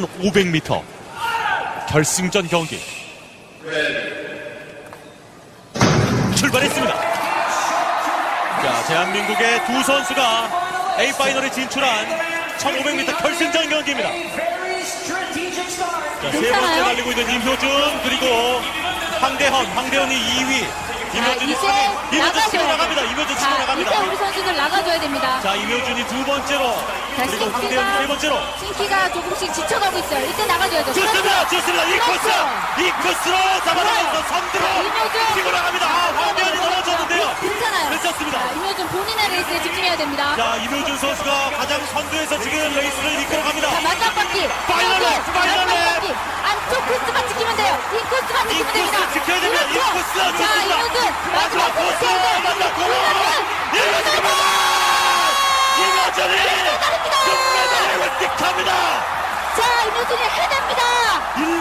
500m 결승전 경기 출발했습니다. 자, 대한민국의 두 선수가 A파이널에 진출한 1500m 결승전 경기입니다. 자, 세 번째 달리고 있는 임효준, 그리고 황대헌이 2위. 임효준이 3위. 임효준 치고 나갑니다. 임효준 치고 나갑니다. 이제 우리 선수들 나가줘야 됩니다. 자, 임효준이 두 번째로, 그리고 황대헌이 세 번째로. 신키가 조금씩 지쳐가고 있어요. 이때 나가줘야죠. 좋습니다. 좋습니다. 이 코스로 잡아내면서 선두로 치고 나갑니다. 황대헌이 넘어졌는데요. 괜찮아요. 괜찮습니다. 자, 임효준 본인의 레이스에 집중해야 됩니다. 자, 임효준 선수가 가장 선두에서 지금 레이스를 이끌어갑니다. 자, 마지막 바퀴. 파이널에. 안쪽 코스만 지키면 돼요. 이 코스만 지키면 됩니다. 코스 지켜야 됩니다. 이 코스. 자, 임효준 마지막 코스. 임효준이 금메달을 획득합니다. 자, 임효준이 해냅니다.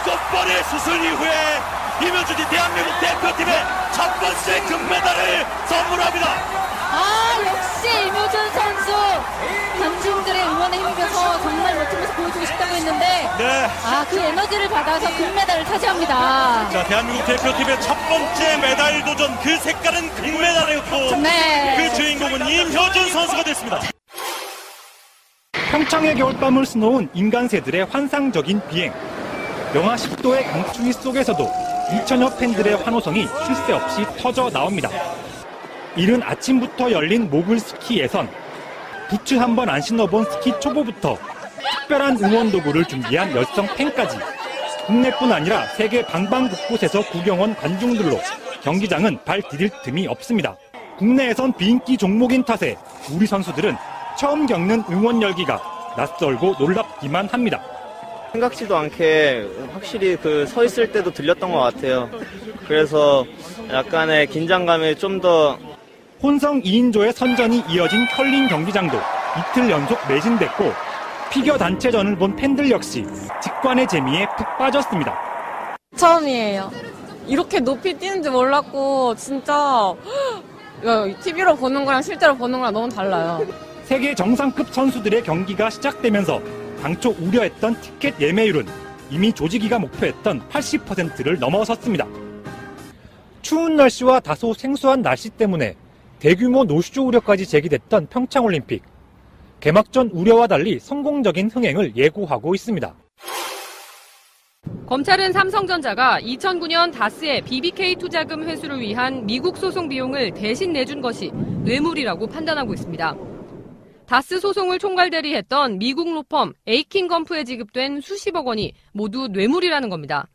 7번의 수술 이후에 임효준이 대한민국 대표팀의 첫 번째 금메달을 선물합니다. 역시 임효준 선수 관중들의 응원에 힘입어서 정말 멋진 모습 보여주고 싶다고 했는데 네. 그 에너지를 받아서 금메달을 차지합니다. 자, 대한민국 대표팀의 첫 번째 메달 도전, 그 색깔은 금메달이었고 네. 그 주인공은 임효준 선수가 됐습니다. 평창의 겨울밤을 수놓은 인간새들의 환상적인 비행. 영하 10도의 강추위 속에서도 2천여 팬들의 환호성이 쉴 새 없이 터져 나옵니다. 이른 아침부터 열린 모글 스키 예선. 부츠 한 번 안 신어본 스키 초보부터 특별한 응원 도구를 준비한 열성 팬까지 국내뿐 아니라 세계 방방곳곳에서 구경 온 관중들로 경기장은 발 디딜 틈이 없습니다. 국내에선 비인기 종목인 탓에 우리 선수들은 처음 겪는 응원 열기가 낯설고 놀랍기만 합니다. 생각지도 않게 확실히 서 있을 때도 들렸던 것 같아요. 그래서 약간의 긴장감이 좀 더. 혼성 2인조의 선전이 이어진 컬링 경기장도 이틀 연속 매진됐고 피겨 단체전을 본 팬들 역시 직관의 재미에 푹 빠졌습니다. 처음이에요. 이렇게 높이 뛰는지 몰랐고 진짜 TV로 보는 거랑 실제로 보는 거랑 너무 달라요. 세계 정상급 선수들의 경기가 시작되면서 당초 우려했던 티켓 예매율은 이미 조직위가 목표했던 80%를 넘어섰습니다. 추운 날씨와 다소 생소한 날씨 때문에 대규모 노쇼 우려까지 제기됐던 평창올림픽. 개막전 우려와 달리 성공적인 흥행을 예고하고 있습니다. 검찰은 삼성전자가 2009년 다스의 BBK 투자금 회수를 위한 미국 소송 비용을 대신 내준 것이 뇌물이라고 판단하고 있습니다. 다스 소송을 총괄대리했던 미국 로펌 에이킹건프에 지급된 수십억 원이 모두 뇌물이라는 겁니다.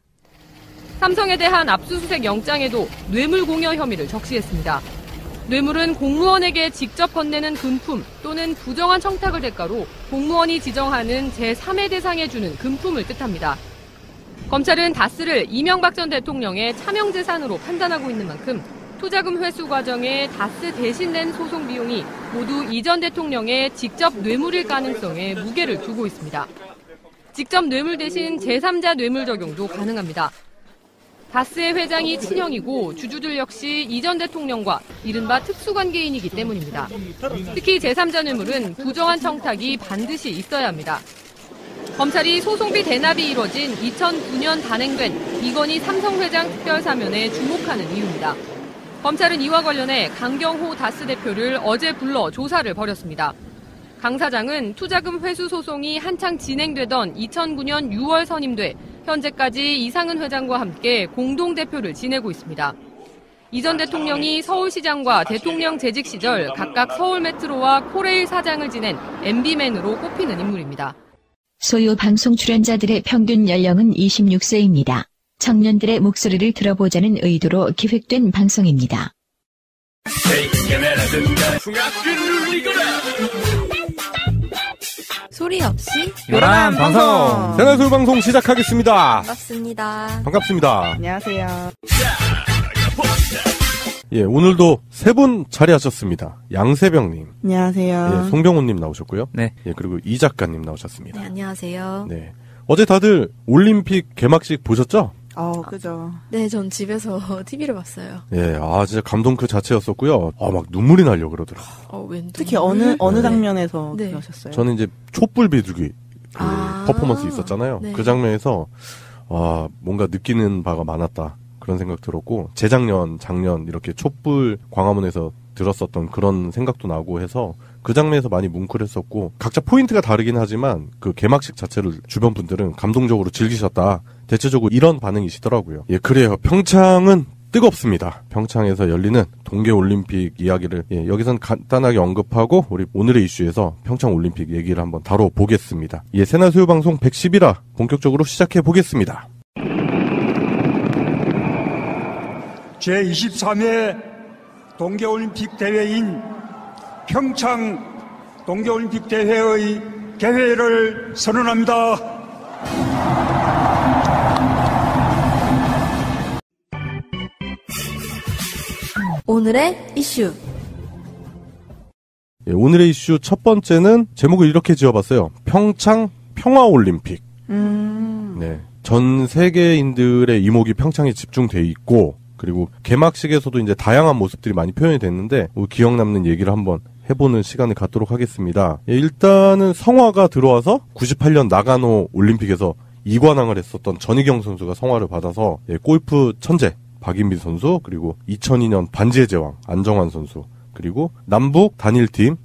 삼성에 대한 압수수색 영장에도 뇌물 공여 혐의를 적시했습니다. 뇌물은 공무원에게 직접 건네는 금품 또는 부정한 청탁을 대가로 공무원이 지정하는 제3의 대상에 주는 금품을 뜻합니다. 검찰은 다스를 이명박 전 대통령의 차명재산으로 판단하고 있는 만큼 투자금 회수 과정에 다스 대신 낸 소송 비용이 모두 이 전 대통령의 직접 뇌물일 가능성에 무게를 두고 있습니다. 직접 뇌물 대신 제3자 뇌물 적용도 가능합니다. 다스의 회장이 친형이고 주주들 역시 이 전 대통령과 이른바 특수관계인이기 때문입니다. 특히 제3자 뇌물은 부정한 청탁이 반드시 있어야 합니다. 검찰이 소송비 대납이 이뤄진 2009년 단행된 이건희 삼성회장 특별사면에 주목하는 이유입니다. 검찰은 이와 관련해 강경호 다스 대표를 어제 불러 조사를 벌였습니다. 강 사장은 투자금 회수 소송이 한창 진행되던 2009년 6월 선임돼 현재까지 이상은 회장과 함께 공동대표를 지내고 있습니다. 이 전 대통령이 서울시장과 대통령 재직 시절 각각 서울메트로와 코레일 사장을 지낸 MB맨으로 꼽히는 인물입니다. 소유 방송 출연자들의 평균 연령은 26세입니다. 청년들의 목소리를 들어보자는 의도로 기획된 방송입니다. 소리 없이 요란한 방송 생활소유 방송 시작하겠습니다. 반갑습니다. 반갑습니다. 안녕하세요. 예, 오늘도 세 분 자리하셨습니다. 양세병님, 안녕하세요. 예, 송병훈님 나오셨고요. 네. 예, 그리고 이 작가님 나오셨습니다. 네, 안녕하세요. 네, 어제 다들 올림픽 개막식 보셨죠? 그죠. 네, 전 집에서 TV를 봤어요. 예, 진짜 감동 그 자체였었고요. 막 눈물이 나려고 그러더라고요. 특히 어느 장면에서 네. 그러셨어요? 저는 이제 촛불 비둘기 퍼포먼스 있었잖아요. 네. 그 장면에서 뭔가 느끼는 바가 많았다. 그런 생각 들었고 재작년, 작년 이렇게 촛불 광화문에서 들었었던 그런 생각도 나고 해서 그 장면에서 많이 뭉클했었고 각자 포인트가 다르긴 하지만 그 개막식 자체를 주변 분들은 감동적으로 즐기셨다. 대체적으로 이런 반응이시더라고요. 예, 그래요. 평창은 뜨겁습니다. 평창에서 열리는 동계올림픽 이야기를 여기선 간단하게 언급하고 우리 오늘의 이슈에서 평창올림픽 얘기를 한번 다뤄보겠습니다. 새날수요방송 110이라 본격적으로 시작해보겠습니다. 제23회 동계올림픽 대회인 평창 동계올림픽 대회의 개회를 선언합니다. 오늘의 이슈. 오늘의 이슈 첫 번째는 제목을 이렇게 지어봤어요. 평창 평화올림픽. 네, 전 세계인들의 이목이 평창에 집중돼 있고 그리고 개막식에서도 이제 다양한 모습들이 많이 표현이 됐는데 기억 남는 얘기를 한번 해보는 시간을 갖도록 하겠습니다. 일단은 성화가 들어와서 98년 나가노 올림픽에서 2관왕을 했었던 전희경 선수가 성화를 받아서 골프 천재 박인비 선수 그리고 2002년 반지의 제왕 안정환 선수 그리고 남북 단일팀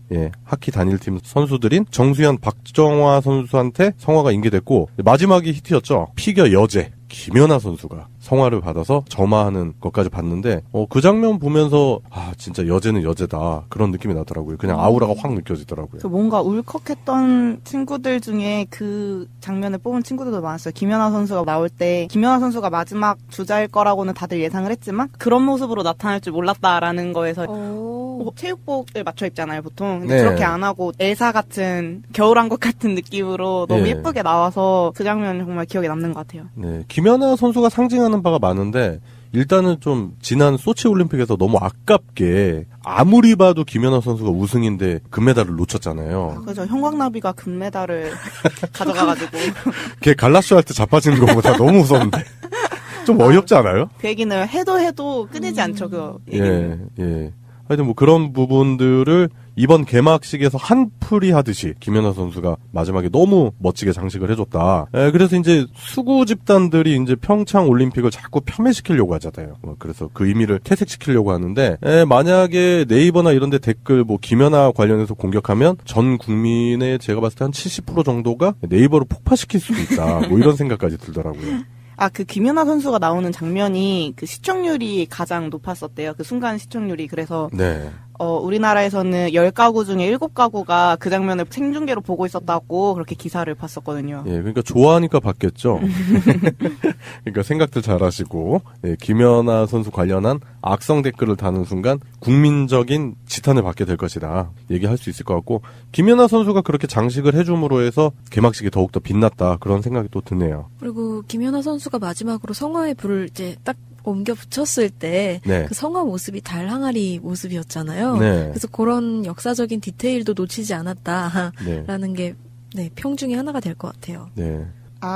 하키 단일팀 선수들인 정수현 박정화 선수한테 성화가 인계됐고 마지막이 히트였죠. 피겨 여제 김연아 선수가 성화를 받아서 점화하는 것까지 봤는데 그 장면 보면서 진짜 여제는 여제다 그런 느낌이 나더라고요. 그냥 아우라가 확 느껴지더라고요. 뭔가 울컥했던 친구들 중에 그 장면을 뽑은 친구들도 많았어요. 김연아 선수가 나올 때 김연아 선수가 마지막 주자일 거라고는 다들 예상을 했지만 그런 모습으로 나타날 줄 몰랐다라는 거에서 체육복을 맞춰 입잖아요 보통. 근데 네. 그렇게 안 하고 엘사 같은 겨울왕국 같은 느낌으로 너무 예쁘게 나와서 그 장면이 정말 기억에 남는 것 같아요. 네, 김연아 선수가 상징하는 바가 많은데 일단은 좀 지난 소치 올림픽에서 너무 아깝게 아무리 봐도 김연아 선수가 우승인데 금메달을 놓쳤잖아요. 그죠. 형광나비가 금메달을 가져가가지고 걔 갈라쇼 할 때 자빠지는 것보다 너무 무서운데 좀 어이없지 않아요? 그 얘기는 해도 끊이지 않죠. 그 얘기는. 예. 하여튼 뭐 그런 부분들을 이번 개막식에서 한풀이 하듯이 김연아 선수가 마지막에 너무 멋지게 장식을 해줬다. 그래서 이제 수구 집단들이 이제 평창 올림픽을 자꾸 폄훼시키려고 하잖아요. 그래서 그 의미를 퇴색시키려고 하는데 만약에 네이버나 이런 데 댓글 뭐 김연아 관련해서 공격하면 전 국민의 제가 봤을 때 한 70% 정도가 네이버를 폭파시킬 수도 있다. 뭐 이런 생각까지 들더라고요. 그 김연아 선수가 나오는 장면이 그 시청률이 가장 높았었대요. 그 순간 시청률이. 그래서 네. 우리나라에서는 10가구 중에 7가구가 그 장면을 생중계로 보고 있었다고 그렇게 기사를 봤었거든요. 예, 그러니까 좋아하니까 봤겠죠. 그러니까 생각들 잘하시고 김연아 선수 관련한 악성 댓글을 다는 순간 국민적인 지탄을 받게 될 것이다. 얘기할 수 있을 것 같고 김연아 선수가 그렇게 장식을 해줌으로 해서 개막식이 더욱더 빛났다. 그런 생각이 또 드네요. 그리고 김연아 선수가 마지막으로 성화의 불을 이제 딱 옮겨 붙였을 때 그 성화 모습이 달 항아리 모습이었잖아요. 네. 그래서 그런 역사적인 디테일도 놓치지 않았다라는 게 평 중에 하나가 될 것 같아요. 네.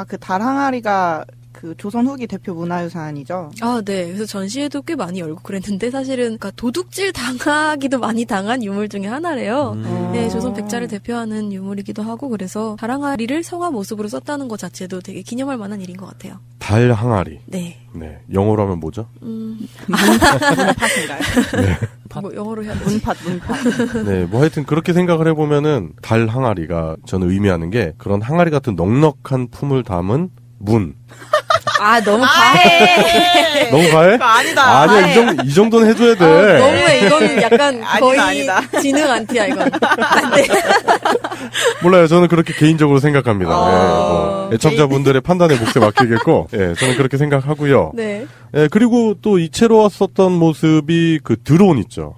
그 달 항아리가 그 조선 후기 대표 문화유산이죠. 네. 그래서 전시회도 꽤 많이 열고 그랬는데 사실은 그러니까 도둑질 당하기도 많이 당한 유물 중에 하나래요. 네, 조선 백자를 대표하는 유물이기도 하고 그래서 달 항아리를 성화 모습으로 썼다는 것 자체도 되게 기념할 만한 일인 것 같아요. 달 항아리. 네. 네. 영어로 하면 뭐죠? 문팟인가요? 네. 뭐 영어로 해야 문팟. 네, 뭐 하여튼 그렇게 생각을 해보면은 달 항아리가 저는 의미하는 게 그런 항아리 같은 넉넉한 품을 담은 문. 너무 과해. 너무 과해? 그거 아니다. 아니야, 이 정도는 해줘야 돼. 너무해. 이건 약간 거의 아니다. 지능 안티야, 이건. 안 돼. 몰라요. 저는 그렇게 개인적으로 생각합니다. 애청자분들의 판단에 몫에 맡기겠고, 저는 그렇게 생각하고요. 네. 그리고 또 이채로웠었던 모습이 그 드론 있죠.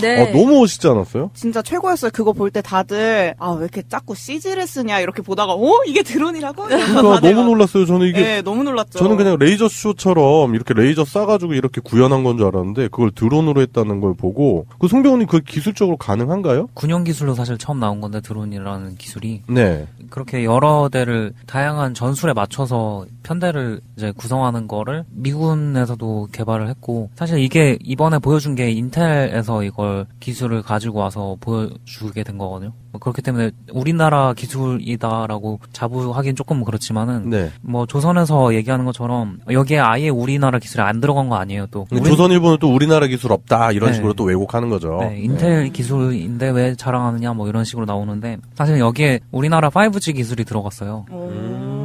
네. 너무 멋있지 않았어요? 진짜 최고였어요. 그거 볼 때 다들 왜 이렇게 자꾸 CG를 쓰냐 이렇게 보다가 이게 드론이라고? 그러니까 너무 놀랐어요. 저는 이게 너무 놀랐죠. 저는 그냥 레이저 쇼처럼 이렇게 레이저 쏴가지고 이렇게 구현한 건 줄 알았는데 그걸 드론으로 했다는 걸 보고 그 송병훈님 그 기술적으로 가능한가요? 군용 기술로 사실 처음 나온 건데 드론이라는 기술이 네. 그렇게 여러 대를 다양한 전술에 맞춰서 편대를 이제 구성하는 거를 미군 일본에서도 개발을 했고 사실 이게 이번에 보여준 게 인텔에서 이걸 기술을 가지고 와서 보여주게 된 거거든요. 그렇기 때문에 우리나라 기술이다라고 자부하기는 조금 그렇지만은 네. 뭐 조선에서 얘기하는 것처럼 여기에 아예 우리나라 기술이 안 들어간 거 아니에요. 또 조선일보는 또 우리나라 기술 없다 이런 네. 식으로 또 왜곡하는 거죠. 네, 인텔 기술인데 왜 자랑하느냐 뭐 이런 식으로 나오는데 사실 여기에 우리나라 5G 기술이 들어갔어요.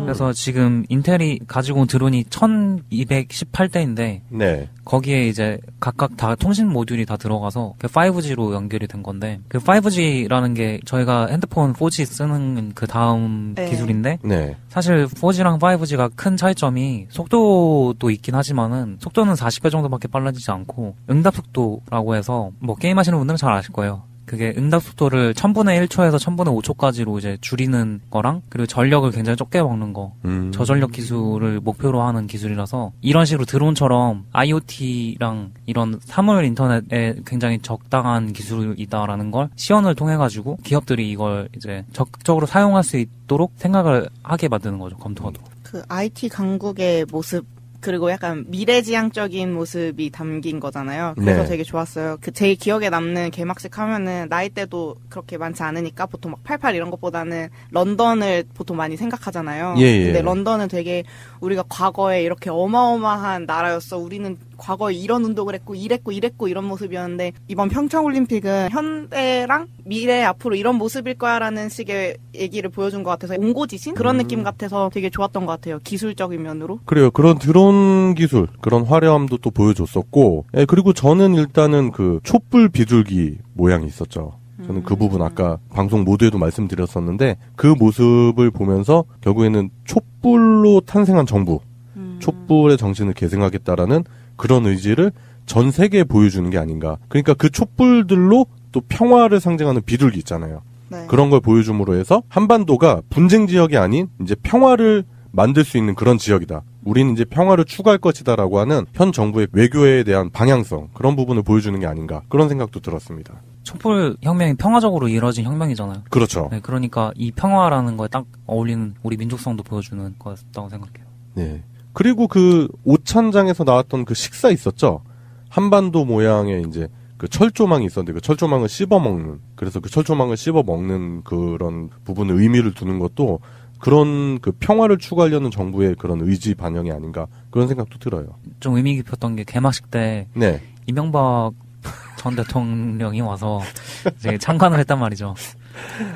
그래서 지금 인텔이 가지고 온 드론이 1218대인데 네. 거기에 이제 각각 다 통신 모듈이 다 들어가서 5G로 연결이 된 건데 그 5G라는 게 저희가 핸드폰 4G 쓰는 그 다음 네. 기술인데 네. 사실 4G랑 5G가 큰 차이점이 속도도 있긴 하지만은 속도는 40배 정도밖에 빨라지지 않고 응답 속도라고 해서 뭐 게임하시는 분들은 잘 아실 거예요. 그게 응답 속도를 1000분의 1초에서 1000분의 5초까지로 이제 줄이는 거랑 그리고 전력을 굉장히 적게 먹는 거 저전력 기술을 목표로 하는 기술이라서 이런 식으로 드론처럼 IoT랑 이런 사물 인터넷에 굉장히 적당한 기술이다라는 걸 시연을 통해 가지고 기업들이 이걸 이제 적극적으로 사용할 수 있도록 생각을 하게 만드는 거죠. 검토하도록. 그 IT 강국의 모습 그리고 약간 미래지향적인 모습이 담긴 거잖아요. 그래서 네. 되게 좋았어요. 그 제 기억에 남는 개막식 하면은 나이대도 그렇게 많지 않으니까 보통 막 88 이런 것보다는 런던을 보통 많이 생각하잖아요. 예. 근데 런던은 되게 우리가 과거에 이렇게 어마어마한 나라였어. 우리는 과거에 이런 운동을 했고 이랬고 이런 모습이었는데 이번 평창올림픽은 현대랑 미래 앞으로 이런 모습일 거야라는 식의 얘기를 보여준 것 같아서 옹고지신 그런 느낌 같아서 되게 좋았던 것 같아요. 기술적인 면으로. 그래요. 그런 드론 기술, 그런 화려함도 또 보여줬었고, 예, 그리고 저는 일단은 그 촛불 비둘기 모양이 있었죠. 저는 그 부분 아까 방송 모두에도 말씀드렸었는데 그 모습을 보면서 결국에는 촛불로 탄생한 정부, 촛불의 정신을 계승하겠다라는 그런 의지를 전 세계에 보여주는 게 아닌가. 그러니까 그 촛불들로 또 평화를 상징하는 비둘기 있잖아요. 네. 그런 걸 보여줌으로 해서 한반도가 분쟁 지역이 아닌 이제 평화를 만들 수 있는 그런 지역이다. 우리는 이제 평화를 추구할 것이다라고 하는 현 정부의 외교에 대한 방향성, 그런 부분을 보여주는 게 아닌가. 그런 생각도 들었습니다. 촛불 혁명이 평화적으로 이루어진 혁명이잖아요. 그렇죠. 네, 그러니까 이 평화라는 거에 딱 어울리는 우리 민족성도 보여주는 거였다고 생각해요. 네. 그리고 그 오찬장에서 나왔던 그 식사 있었죠. 한반도 모양의 이제 그 철조망이 있었는데 그 철조망을 씹어먹는, 그래서 그 철조망을 씹어먹는 그런 부분에 의미를 두는 것도 그런 그 평화를 추구하려는 정부의 그런 의지 반영이 아닌가, 그런 생각도 들어요. 좀 의미 깊었던 게 개막식 때 네. 이명박 전 대통령이 와서 이제 참관을 했단 말이죠.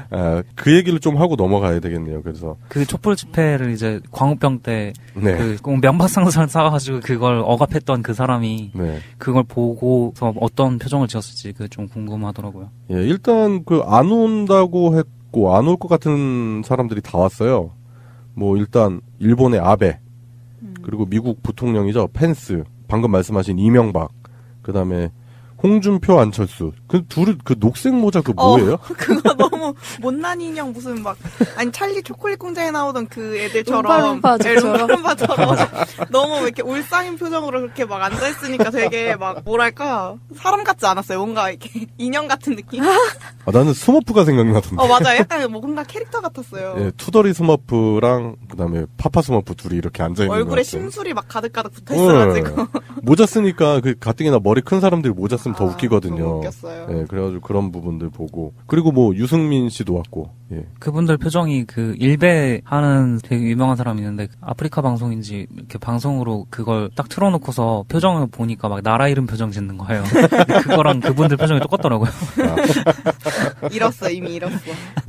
아, 그 얘기를 좀 하고 넘어가야 되겠네요. 그래서 그 촛불 집회를 이제 광우병 때 네. 그 명박상선 싸가지고 그걸 억압했던 그 사람이 네. 그걸 보고서 어떤 표정을 지었을지 그 좀 궁금하더라고요. 예, 일단 그 안 온다고 했고 안 올 것 같은 사람들이 다 왔어요. 뭐 일단 일본의 아베, 그리고 미국 부통령이죠 펜스, 방금 말씀하신 이명박, 그다음에 홍준표, 안철수. 그 둘이 그 녹색 모자 그 뭐예요? 그거 너무 못난 인형 무슨 막 아니 찰리 초콜릿 공장에 나오던 그 애들처럼 룸파룸파처럼 너무 이렇게 울상인 표정으로 그렇게 막 앉아 있으니까 되게 막 뭐랄까 사람 같지 않았어요. 뭔가 이렇게 인형 같은 느낌. 아, 나는 스머프가 생각나던데. 맞아요. 약간 뭔가 캐릭터 같았어요. 예, 투더리 스머프랑 그다음에 파파 스머프 둘이 이렇게 앉아 있는 얼굴에 것 같아요. 심술이 막 가득가득 붙어 있어가지고. 모자 쓰니까 그 가뜩이나 머리 큰 사람들이 모자 쓰면 더 웃기거든요. 너무 웃겼어요. 예, 그래가지고 그런 부분들 보고, 그리고 뭐 유승민 씨도 왔고. 예. 그분들 표정이 그 일베 하는 되게 유명한 사람이 있는데 아프리카 방송인지 이렇게 방송으로 그걸 딱 틀어놓고서 표정을 보니까 막 나라 이름 표정 짓는 거예요. 그거랑 그분들 표정이 똑같더라고요. 잃었어, 이미 잃었어.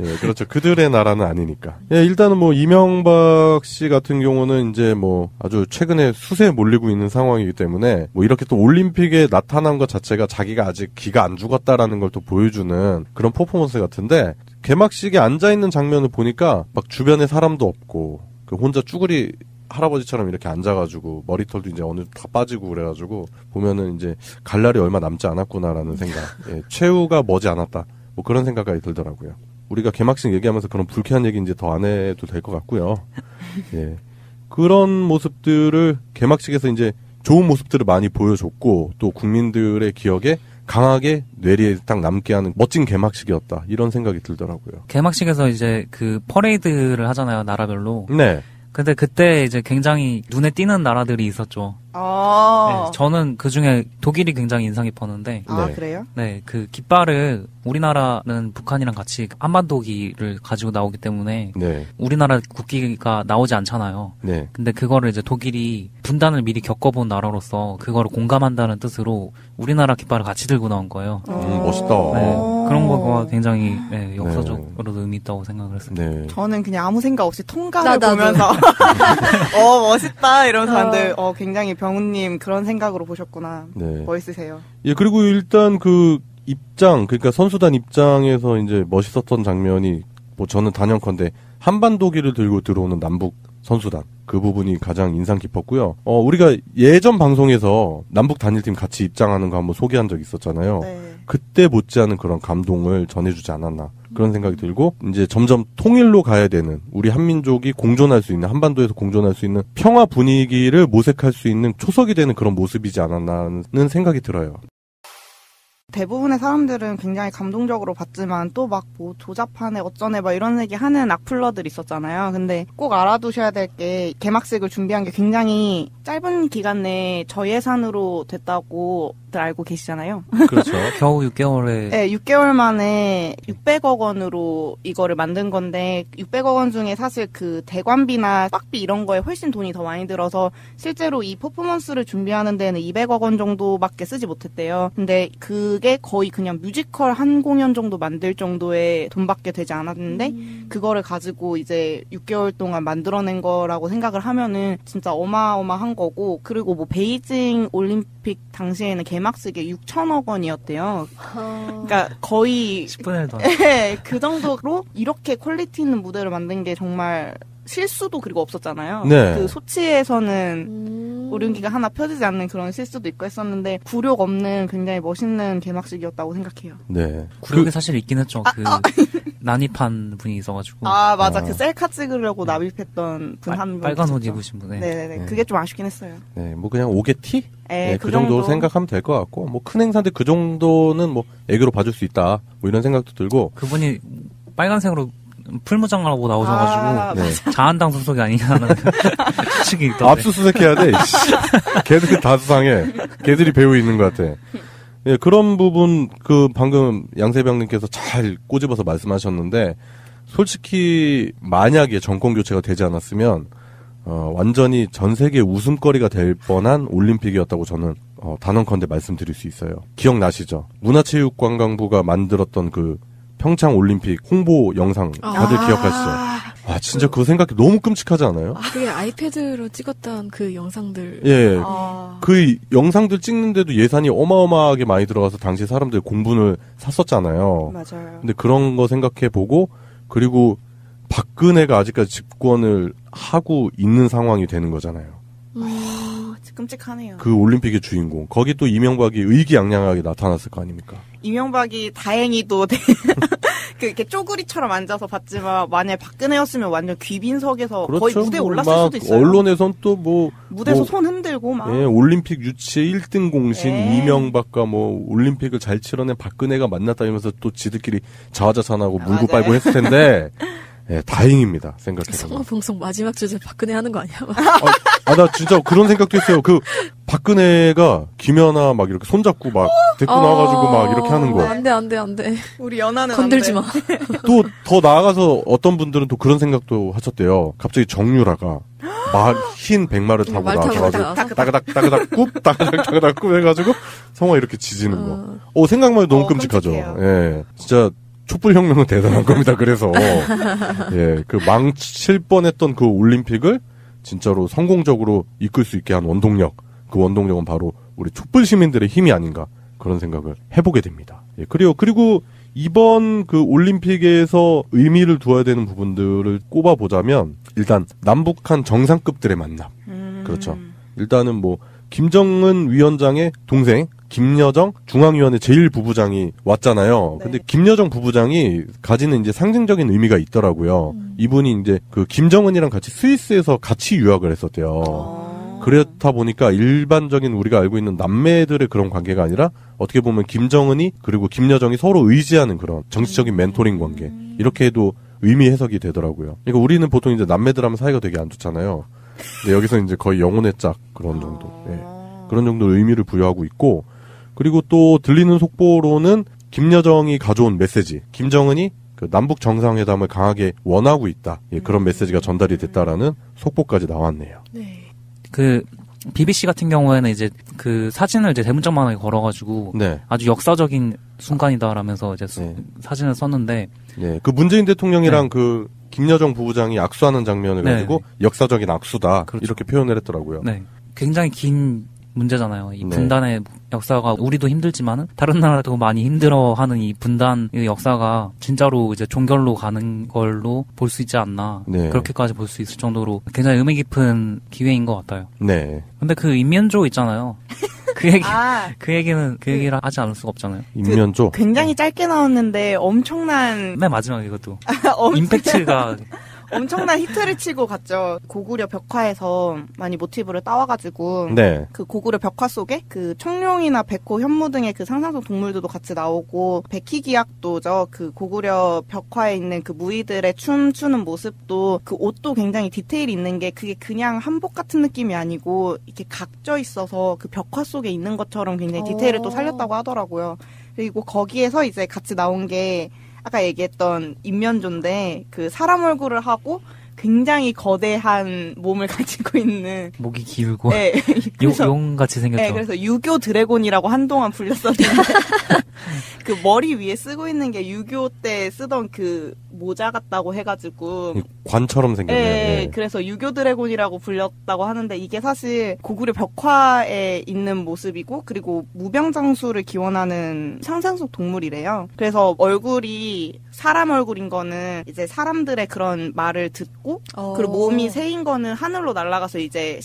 예, 그렇죠. 그들의 나라는 아니니까. 예, 일단은 뭐 이명박 씨 같은 경우는 이제 뭐 아주 최근에 수세에 몰리고 있는 상황이기 때문에 뭐 이렇게 또 올림픽에 나타난 것 자체가 자기가 아직 기가 안 죽었다라는 걸 또 보여주는 그런 퍼포먼스 같은데, 개막식에 앉아있는 장면을 보니까 막 주변에 사람도 없고 그 혼자 쭈구리 할아버지처럼 이렇게 앉아가지고 머리털도 이제 어느 다 빠지고 그래가지고 보면은 이제 갈 날이 얼마 남지 않았구나라는 생각. 예, 최후가 머지 않았다. 뭐 그런 생각까지 들더라고요. 우리가 개막식 얘기하면서 그런 불쾌한 얘기 이제 더 안 해도 될 것 같고요. 예. 그런 모습들을 개막식에서 이제 좋은 모습들을 많이 보여줬고 또 국민들의 기억에 강하게 뇌리에 딱 남게 하는 멋진 개막식이었다. 이런 생각이 들더라고요. 개막식에서 이제 그 퍼레이드를 하잖아요, 나라별로. 네. 근데 그때 이제 굉장히 눈에 띄는 나라들이 있었죠. 네, 저는 그 중에 독일이 굉장히 인상 깊었는데. 그래요? 네, 그 깃발을 우리나라는 북한이랑 같이 한반도기를 가지고 나오기 때문에 네. 우리나라 국기가 나오지 않잖아요. 네. 근데 그거를 이제 독일이 분단을 미리 겪어본 나라로서 그거를 공감한다는 뜻으로 우리나라 깃발을 같이 들고 나온 거예요. 멋있다. 네, 그런 거가 굉장히 역사적으로도 의미 있다고 생각을 했습니다. 네. 저는 그냥 아무 생각 없이 통가를 보면서 멋있다 이러면서 봤는데 굉장히 병우님 그런 생각으로 보셨구나. 네. 멋있으세요. 예, 그리고 일단 그 입장, 그러니까 선수단 입장에서 이제 멋있었던 장면이 뭐 저는 단연컨대 한반도기를 들고 들어오는 남북 선수단 그 부분이 가장 인상 깊었고요. 우리가 예전 방송에서 남북 단일팀 같이 입장하는 거 한번 소개한 적 있었잖아요. 네. 그때 못지않은 그런 감동을 전해주지 않았나 그런 생각이 들고 이제 점점 통일로 가야 되는 우리 한민족이 공존할 수 있는 한반도에서 공존할 수 있는 평화 분위기를 모색할 수 있는 초석이 되는 그런 모습이지 않았나는 생각이 들어요. 대부분의 사람들은 굉장히 감동적으로 봤지만 또 막 뭐 조잡하네 어쩌네 막 이런 얘기 하는 악플러들 있었잖아요. 근데 꼭 알아두셔야 될 게 개막식을 준비한 게 굉장히 짧은 기간 내에 저예산으로 됐다고 알고 계시잖아요. 그렇죠. 겨우 6개월에. 네, 6개월 만에 600억 원으로 이거를 만든 건데 600억 원 중에 사실 그 대관비나 빡비 이런 거에 훨씬 돈이 더 많이 들어서 실제로 이 퍼포먼스를 준비하는 데는 200억 원 정도밖에 쓰지 못했대요. 근데 그게 거의 그냥 뮤지컬 한 공연 정도 만들 정도의 돈밖에 되지 않았는데 그거를 가지고 이제 6개월 동안 만들어낸 거라고 생각을 하면은 진짜 어마어마한 거고 그리고 뭐 베이징 올림픽 당시에는 개막식에 6천억 원이었대요. 그러니까 거의 10분의 1더. 네, 그 정도로 이렇게 퀄리티 있는 무대를 만든 게 정말 실수도 그리고 없었잖아요. 네. 그 소치에서는 오륜기가 하나 펴지지 않는 그런 실수도 있고 했었는데 굴욕 없는 굉장히 멋있는 개막식이었다고 생각해요. 네. 굴욕이 사실 있긴 했죠. 난입한 분이 있어가지고. 맞아. 그 셀카 찍으려고 납입했던 분 한 분. 빨간 옷 입으신 분. 네네네. 그게 좀 아쉽긴 했어요. 네, 뭐 그냥 오게티? 네, 그 정도 생각하면 될 것 같고, 뭐 큰 행사인데 그 정도는 뭐 애교로 봐줄 수 있다. 뭐 이런 생각도 들고. 그분이 빨간색으로 풀무장하고 나오셔가지고 자한당 소속이 아니냐는 추측이 있던데. 압수수색해야 돼. 걔들이 다 수상해. 걔들이 배우 있는 것 같아. 예, 그런 부분 그 방금 양세병님께서 잘 꼬집어서 말씀하셨는데 솔직히 만약에 정권 교체가 되지 않았으면 완전히 전 세계 웃음거리가 될 뻔한 올림픽이었다고 저는 단언컨대 말씀드릴 수 있어요. 기억나시죠? 문화체육관광부가 만들었던 그 평창 올림픽 홍보 영상 다들 기억하시죠? 진짜 그거 생각해 너무 끔찍하지 않아요? 그게 아이패드로 찍었던 그 영상들. 예. 그 영상들 찍는데도 예산이 어마어마하게 많이 들어가서 당시 사람들 공분을 샀었잖아요. 맞아요. 근데 그런 거 생각해 보고 그리고 박근혜가 아직까지 집권을 하고 있는 상황이 되는 거잖아요. 끔찍하네요. 그 올림픽의 주인공. 거기 또 이명박이 의기양양하게 나타났을 거 아닙니까? 이명박이 다행히도 이렇게 쪼그리처럼 앉아서 봤지만 만약에 박근혜였으면 완전 귀빈석에서 그렇죠. 거의 무대에 올랐을 수도 있어요. 언론에선 또 뭐 무대에서 손 흔들고 막. 예, 올림픽 유치의 1등 공신 이명박과 뭐 올림픽을 잘 치러낸 박근혜가 만났다면서 또 지들끼리 자화자찬하고 물고 빨고 했을 텐데 예, 다행입니다. 생각해보면. 성화봉송 마지막 주제 박근혜 하는 거 아니야? 나 진짜 그런 생각도 했어요. 그 박근혜가 김연아 막 이렇게 손잡고 막 데리고 나와가지고 막 이렇게 하는 거. 안 돼. 우리 연하는 건들지 마. 또 더 나아가서 어떤 분들은 또 그런 생각도 하셨대요. 갑자기 정유라가 흰 백마를 타고 나와가지고 따그닥 굽 해가지고 성화 이렇게 지지는 거. 생각만 해도 너무 끔찍하죠. 예, 진짜. 촛불혁명은 대단한 겁니다. 그래서 예, 그 망칠 뻔했던 그 올림픽을 진짜로 성공적으로 이끌 수 있게 한 원동력, 그 원동력은 바로 우리 촛불 시민들의 힘이 아닌가 그런 생각을 해보게 됩니다. 예, 그리고 이번 그 올림픽에서 의미를 두어야 되는 부분들을 꼽아보자면 일단 남북한 정상급들의 만남, 그렇죠. 일단은 뭐 김정은 위원장의 동생. 김여정 중앙위원회 제1부부장이 왔잖아요. 근데 김여정 부부장이 가지는 이제 상징적인 의미가 있더라고요. 이분이 이제 그 김정은이랑 같이 스위스에서 같이 유학을 했었대요. 그렇다 보니까 일반적인 우리가 알고 있는 남매들의 그런 관계가 아니라 어떻게 보면 김정은이 그리고 김여정이 서로 의지하는 그런 정치적인 멘토링 관계. 이렇게 해도 의미 해석이 되더라고요. 그러니까 우리는 보통 이제 남매들 하면 사이가 되게 안 좋잖아요. 네, 여기서 이제 거의 영혼의 짝 그런 정도. 네. 그런 정도 의미를 부여하고 있고, 그리고 또 들리는 속보로는 김여정이 가져온 메시지, 김정은이 그 남북 정상회담을 강하게 원하고 있다. 예, 그런 메시지가 전달이 됐다라는 속보까지 나왔네요. 네. 그 BBC 같은 경우에는 이제 그 사진을 이제 대문짝만하게 걸어가지고 네. 아주 역사적인 순간이다라면서 이제 사진을 썼는데, 네, 그 문재인 대통령이랑 네. 그 김여정 부부장이 악수하는 장면을 네. 가지고 역사적인 악수다 그렇죠. 이렇게 표현을 했더라고요. 네, 굉장히 긴 문제잖아요. 이 네. 분단의 역사가 우리도 힘들지만은 다른 나라도 많이 힘들어하는 이 분단의 역사가 진짜로 이제 종결로 가는 걸로 볼 수 있지 않나. 네. 그렇게까지 볼 수 있을 정도로 굉장히 의미 깊은 기회인 것 같아요. 네. 근데 그 인면조 있잖아요. 그 얘기를 하지 않을 수가 없잖아요. 인면조. 굉장히 짧게 나왔는데 엄청난 맨 마지막 이것도 엄청- 임팩트가 엄청난 히트를 치고 갔죠. 고구려 벽화에서 많이 모티브를 따와가지고 네. 그 고구려 벽화 속에 그 청룡이나 백호, 현무 등의 그 상상 속 동물들도 같이 나오고 백희기약도죠. 그 고구려 벽화에 있는 그 무희들의 춤추는 모습도 그 옷도 굉장히 디테일이 있는 게 그게 그냥 한복 같은 느낌이 아니고 이렇게 각져 있어서 그 벽화 속에 있는 것처럼 굉장히 디테일을 또 살렸다고 하더라고요. 그리고 거기에서 이제 같이 나온 게 아까 얘기했던 인면조인데 그 사람 얼굴을 하고 굉장히 거대한 몸을 가지고 있는 목이 길고 네. 그래서- 용같이 생겼죠. 네, 그래서 유교 드래곤이라고 한동안 불렸었는데 그 머리 위에 쓰고 있는 게 유교 때 쓰던 그 모자 같다고 해가지고 관처럼 생겼네요. 네, 네. 그래서 유교 드래곤이라고 불렸다고 하는데 이게 사실 고구려 벽화에 있는 모습이고 그리고 무병장수를 기원하는 상상 속 동물이래요. 그래서 얼굴이 사람 얼굴인 거는 이제 사람들의 그런 말을 듣고 그리고 몸이 새인 거는 하늘로 날아가서 이제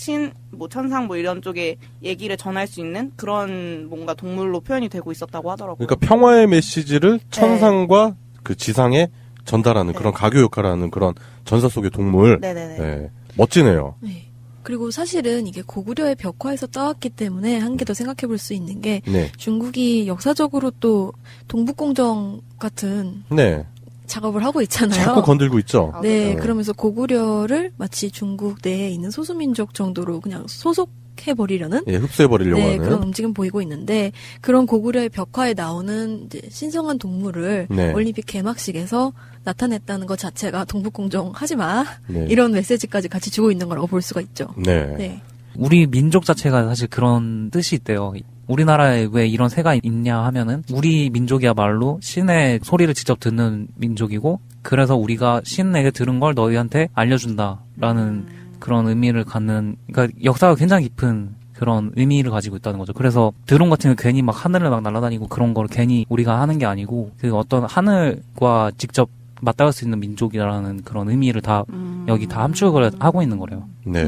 뭐 천상 뭐 이런 쪽에 얘기를 전할 수 있는 그런 뭔가 동물로 표현이 되고 있었다고 하더라고요. 그러니까 평화의 메시지를 천상과 그 지상에 전달하는 그런 가교 역할을 하는 그런 전사 속의 동물. 네네네. 네. 멋지네요. 네. 그리고 사실은 이게 고구려의 벽화에서 따왔기 때문에 한 개 더 생각해 볼 수 있는 게 네. 중국이 역사적으로 또 동북공정 같은 네. 작업을 하고 있잖아요. 자꾸 건들고 있죠. 네, 그러면서 고구려를 마치 중국 내에 있는 소수민족 정도로 그냥 소속해버리려는 예, 흡수해버리려고 네, 하는. 그런 움직임 보이고 있는데 그런 고구려의 벽화에 나오는 이제 신성한 동물을 네. 올림픽 개막식에서 나타냈다는 것 자체가 동북공정 하지 마 네. 이런 메시지까지 같이 주고 있는 거라고 볼 수가 있죠. 네. 우리 민족 자체가 사실 그런 뜻이 있대요. 우리나라에 왜 이런 새가 있냐 하면은 우리 민족이야말로 신의 소리를 직접 듣는 민족이고 그래서 우리가 신에게 들은 걸 너희한테 알려준다라는 그런 의미를 갖는, 그러니까 역사가 굉장히 깊은 그런 의미를 가지고 있다는 거죠. 그래서 드론 같은 거 괜히 막 하늘을 막 날아다니고 그런 걸 괜히 우리가 하는 게 아니고 그 어떤 하늘과 직접 맞닿을 수 있는 민족이라는 그런 의미를 다 여기 다 함축을 하고 있는 거래요. 네.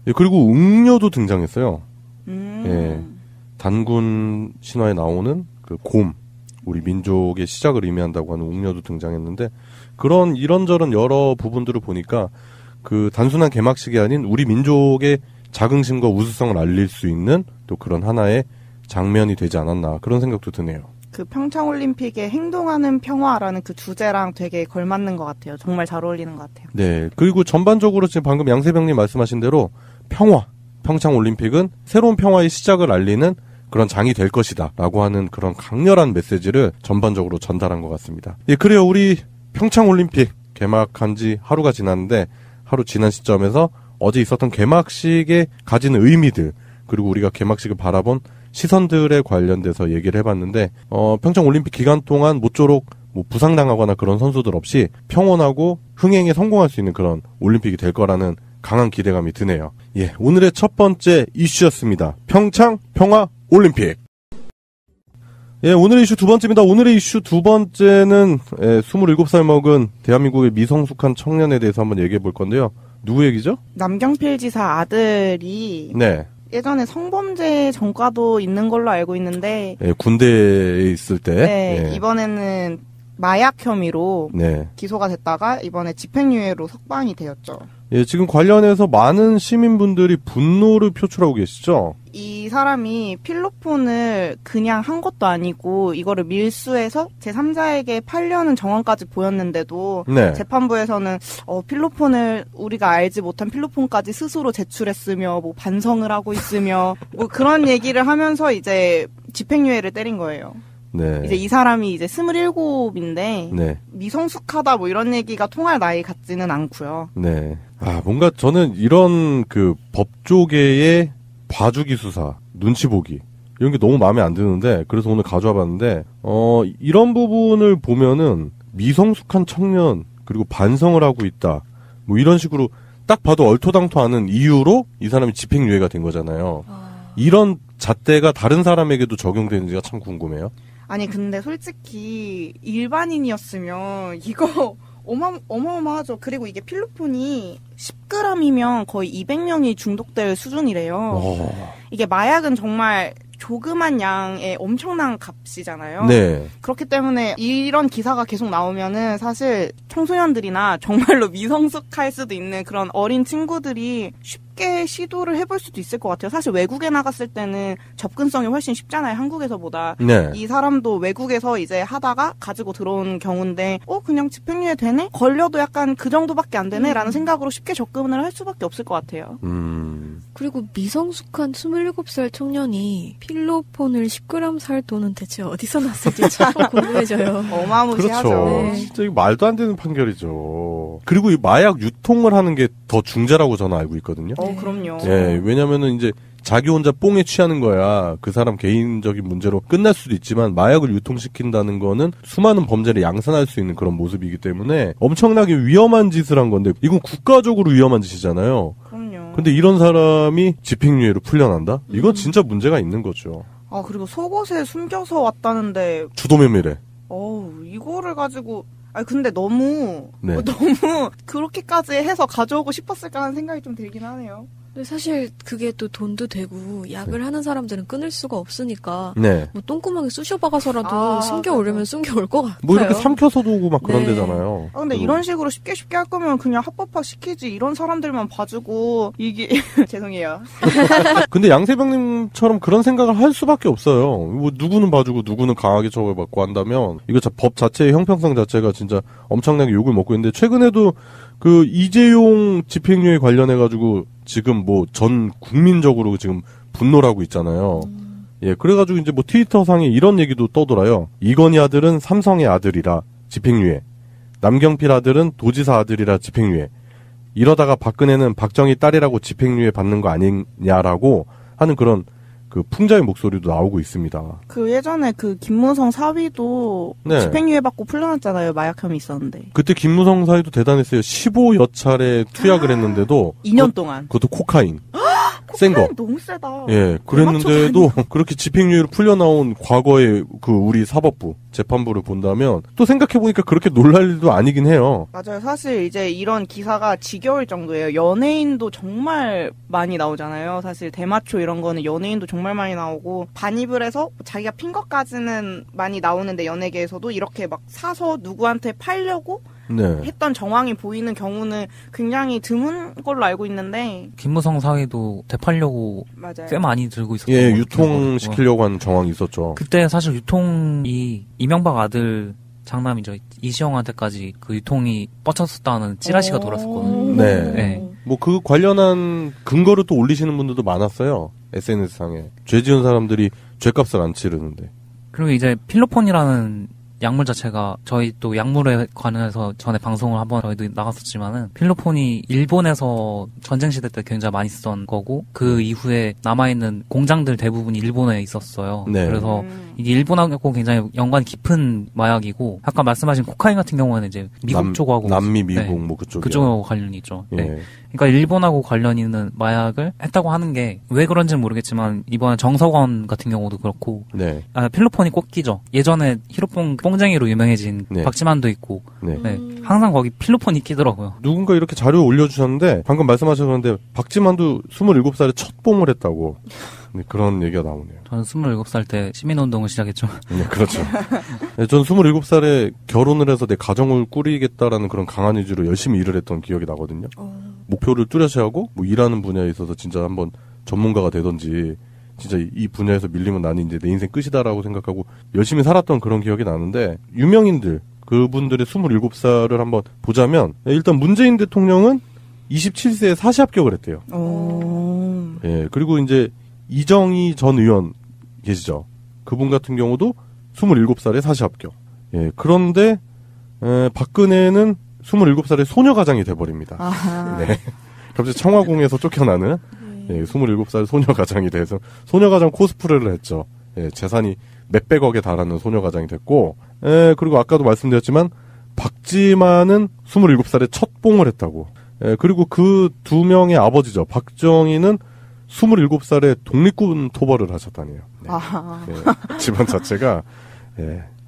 예, 그리고 웅녀도 등장했어요. 예. 단군 신화에 나오는 그 곰, 우리 민족의 시작을 의미한다고 하는 웅녀도 등장했는데 그런 이런저런 여러 부분들을 보니까 그 단순한 개막식이 아닌 우리 민족의 자긍심과 우수성을 알릴 수 있는 또 그런 하나의 장면이 되지 않았나 그런 생각도 드네요. 그 평창올림픽에 행동하는 평화라는 그 주제랑 되게 걸맞는 것 같아요. 정말 잘 어울리는 것 같아요. 네. 그리고 전반적으로 지금 방금 양세병님 말씀하신 대로 평화, 평창올림픽은 새로운 평화의 시작을 알리는 그런 장이 될 것이다 라고 하는 그런 강렬한 메시지를 전반적으로 전달한 것 같습니다. 예, 그래요. 우리 평창올림픽 개막한 지 하루가 지났는데 하루 지난 시점에서 어제 있었던 개막식에 가지는 의미들 그리고 우리가 개막식을 바라본 시선들에 관련돼서 얘기를 해봤는데 평창올림픽 기간 동안 모쪼록 뭐 부상당하거나 그런 선수들 없이 평온하고 흥행에 성공할 수 있는 그런 올림픽이 될 거라는 강한 기대감이 드네요. 예, 오늘의 첫 번째 이슈였습니다. 평창 평화 올림픽. 예, 오늘의 이슈 두 번째입니다. 오늘의 이슈 두 번째는 27살 먹은 대한민국의 미성숙한 청년에 대해서 한번 얘기해 볼 건데요. 누구 얘기죠? 남경필 지사 아들이 네. 예전에 성범죄 전과도 있는 걸로 알고 있는데 예, 군대에 있을 때. 네, 예. 이번에는 마약 혐의로 네. 기소가 됐다가 이번에 집행유예로 석방이 되었죠. 예, 지금 관련해서 많은 시민분들이 분노를 표출하고 계시죠? 이 사람이 필로폰을 그냥 한 것도 아니고 이거를 밀수해서 제3자에게 팔려는 정황까지 보였는데도 네. 재판부에서는 필로폰을 우리가 알지 못한 필로폰까지 스스로 제출했으며 뭐 반성을 하고 있으며 뭐 그런 얘기를 하면서 이제 집행유예를 때린 거예요. 네. 이제 이 사람이 이제 27인데 네. 미성숙하다 뭐 이런 얘기가 통할 나이 같지는 않고요. 네. 아, 뭔가 저는 이런 그 법조계의 봐주기 수사, 눈치 보기 이런 게 너무 마음에 안 드는데 그래서 오늘 가져와 봤는데 이런 부분을 보면은 미성숙한 청년 그리고 반성을 하고 있다. 뭐 이런 식으로 딱 봐도 얼토당토하는 이유로 이 사람이 집행유예가 된 거잖아요. 이런 잣대가 다른 사람에게도 적용되는지가 참 궁금해요. 아니 근데 솔직히 일반인이었으면 이거 어마어마하죠. 그리고 이게 필로폰이 10g이면 거의 200명이 중독될 수준이래요. 이게 마약은 정말 조그만 양의 엄청난 값이잖아요. 네. 그렇기 때문에 이런 기사가 계속 나오면은 사실 청소년들이나 정말로 미성숙할 수도 있는 그런 어린 친구들이 쉽게 시도를 해볼 수도 있을 것 같아요. 사실 외국에 나갔을 때는 접근성이 훨씬 쉽잖아요. 한국에서보다. 네. 이 사람도 외국에서 이제 하다가 가지고 들어온 경우인데 그냥 집행유예 되네? 걸려도 약간 그 정도밖에 안 되네? 라는 생각으로 쉽게 접근을 할 수밖에 없을 것 같아요. 그리고 미성숙한 27살 청년이 필로폰을 10g 살 돈은 대체 어디서 났을지 참 궁금해져요. 어마무시하죠. 그렇죠. 네. 진짜 이거 말도 안 되는 판결이죠. 그리고 이 마약 유통을 하는 게 더 중재라고 저는 알고 있거든요. 그럼요. 네, 왜냐면은 이제 자기 혼자 뽕에 취하는 거야. 그 사람 개인적인 문제로 끝날 수도 있지만 마약을 유통시킨다는 거는 수많은 범죄를 양산할 수 있는 그런 모습이기 때문에 엄청나게 위험한 짓을 한 건데 이건 국가적으로 위험한 짓이잖아요. 그럼요. 근데 이런 사람이 집행유예로 풀려난다? 이건 진짜 문제가 있는 거죠. 그리고 속옷에 숨겨서 왔다는데 주도면밀해. 이거를 가지고 근데 너무 네. 너무 그렇게까지 해서 가져오고 싶었을까 하는 생각이 좀 들긴 하네요. 근데 사실 그게 또 돈도 되고 약을 하는 사람들은 끊을 수가 없으니까 네. 뭐 똥구멍에 쑤셔박아서라도 숨겨오려면 숨겨올 것 같아요. 뭐 이렇게 삼켜서도 오고 막 그런 네. 데잖아요. 근데 이런 식으로 쉽게 할 거면 그냥 합법화 시키지. 이런 사람들만 봐주고 이게 죄송해요. 근데 양세병님처럼 그런 생각을 할 수밖에 없어요. 뭐 누구는 봐주고 누구는 강하게 처벌받고 한다면 이거 법 자체의 형평성 자체가 진짜 엄청나게 욕을 먹고 있는데 최근에도 그 이재용 집행유예 관련해가지고 지금 뭐 전 국민적으로 지금 분노를 하고 있잖아요. 예, 그래가지고 이제 뭐 트위터상에 이런 얘기도 떠돌아요. 이건희 아들은 삼성의 아들이라 집행유예. 남경필 아들은 도지사 아들이라 집행유예. 이러다가 박근혜는 박정희 딸이라고 집행유예 받는 거 아니냐라고 하는 그런 그 풍자의 목소리도 나오고 있습니다. 그 예전에 그 김무성 사위도 네. 집행유예 받고 풀려났잖아요. 마약 혐의 있었는데. 그때 김무성 사위도 대단했어요. 15여 차례 투약을 했는데도 2년 동안. 그것도 코카인. 센 거. 너무 세다. 예, 그랬는데도 그렇게 집행유예로 풀려나온 과거의 그 우리 사법부, 재판부를 본다면 또 생각해보니까 그렇게 놀랄 일도 아니긴 해요. 맞아요. 사실 이제 이런 기사가 지겨울 정도예요. 연예인도 정말 많이 나오잖아요. 사실 대마초 이런 거는 연예인도 정말 많이 나오고 반입을 해서 자기가 핀 것까지는 많이 나오는데 연예계에서도 이렇게 막 사서 누구한테 팔려고 네. 했던 정황이 보이는 경우는 굉장히 드문 걸로 알고 있는데 김무성 사위도 되팔려고 맞아요. 꽤 많이 들고 있었던 예, 것 유통시키려고 하는 정황이 있었죠. 그때 사실 유통이 이명박 아들 장남이죠. 이시영한테까지 그 유통이 뻗쳤었다는 찌라시가 돌았었거든요. 네. 네. 뭐 그 관련한 근거를 또 올리시는 분들도 많았어요. SNS상에. 죄 지은 사람들이 죄값을 안 치르는데. 그리고 이제 필로폰이라는 약물 자체가 저희 또 약물에 관해서 전에 방송을 한번 저희도 나갔었지만은 필로폰이 일본에서 전쟁 시대 때 굉장히 많이 쓰던 거고 그 이후에 남아있는 공장들 대부분이 일본에 있었어요. 네. 그래서 이게 일본하고 굉장히 연관이 깊은 마약이고 아까 말씀하신 코카인 같은 경우에는 이제 미국 쪽하고 남미 미국 뭐 그쪽이요. 그쪽하고 관련이 있죠. 예. 네. 그러니까 일본하고 관련 있는 마약을 했다고 하는 게 왜 그런지는 모르겠지만 이번에 정석원 같은 경우도 그렇고 네. 필로폰이 꽂기죠. 예전에 히로폰 뽕쟁이로 유명해진 네. 박지만도 있고 네. 네. 항상 거기 필로폰이 끼더라고요. 누군가 이렇게 자료 올려주셨는데 방금 말씀하셨는데 박지만도 27살에 첫 뽕을 했다고. 네, 그런 얘기가 나오네요. 저는 27살 때 시민운동을 시작했죠. 네, 그렇죠. 네, 저는 27살에 결혼을 해서 내 가정을 꾸리겠다라는 그런 강한 의지로 열심히 일을 했던 기억이 나거든요. 목표를 뚜렷이 하고 뭐 일하는 분야에 있어서 진짜 한번 전문가가 되던지 진짜 이 분야에서 밀리면 나는 이제 내 인생 끝이다라고 생각하고 열심히 살았던 그런 기억이 나는데 유명인들 그분들의 27살을 한번 보자면 일단 문재인 대통령은 27세에 사시 합격을 했대요. 예, 그리고 이제 이정희 전 의원 계시죠. 그분 같은 경우도 27살에 사시 합격. 예, 그런데 박근혜는 27살에 소녀가장이 돼버립니다. 네. 갑자기 청와공에서 쫓겨나는 27살 소녀가장이 돼서 소녀가장 코스프레를 했죠. 예, 재산이 몇백억에 달하는 소녀가장이 됐고, 그리고 아까도 말씀드렸지만 박지만은 27살에 첫 봉을 했다고. 그리고 그 두 명의 아버지죠. 박정희는 27살에 독립군 토벌을 하셨다네요. 네. 네, 집안 자체가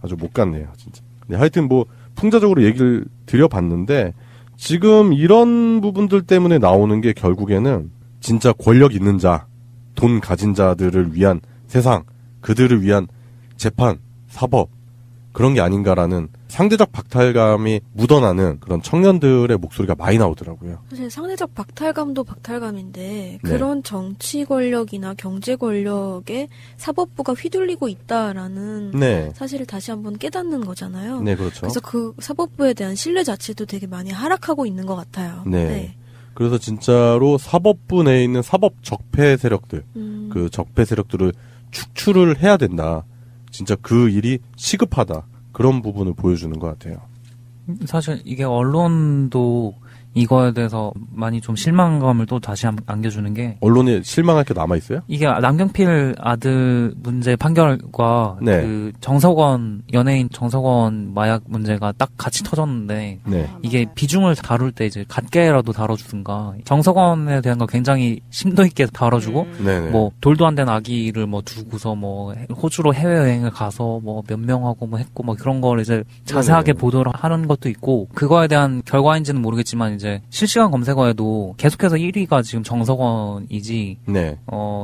아주 못 갔네요, 진짜. 네, 하여튼 뭐 풍자적으로 얘기를 드려봤는데 지금 이런 부분들 때문에 나오는 게 결국에는 진짜 권력 있는 자, 돈 가진 자들을 위한 세상, 그들을 위한 재판, 사법 그런 게 아닌가라는 상대적 박탈감이 묻어나는 그런 청년들의 목소리가 많이 나오더라고요. 사실 상대적 박탈감도 박탈감인데 그런 정치 권력이나 경제 권력에 사법부가 휘둘리고 있다라는 사실을 다시 한번 깨닫는 거잖아요. 네, 그렇죠. 그래서 그 사법부에 대한 신뢰 자체도 되게 많이 하락하고 있는 것 같아요. 네. 그래서 진짜로 사법부 내에 있는 사법 적폐 세력들, 그 적폐 세력들을 축출을 해야 된다. 진짜 그 일이 시급하다. 그런 부분을 보여주는 것 같아요. 사실 이게 언론도 이거에 대해서 많이 좀 실망감을 또 다시 안겨주는 게 언론에 실망할 게 남아있어요? 이게 남경필 아들 문제 판결과 그 정석원 연예인 정석원 마약 문제가 딱 같이 터졌는데 이게 비중을 다룰 때 이제 같게라도 다뤄주든가 정석원에 대한 거 굉장히 심도 있게 다뤄주고 뭐 돌도 안 된 아기를 뭐 두고서 뭐 호주로 해외여행을 가서 뭐 몇 명하고 뭐 했고 뭐 그런 거를 이제 자세하게 보도를 하는 것도 있고 그거에 대한 결과인지는 모르겠지만 이제 실시간 검색어에도 계속해서 1위가 지금 정석원이지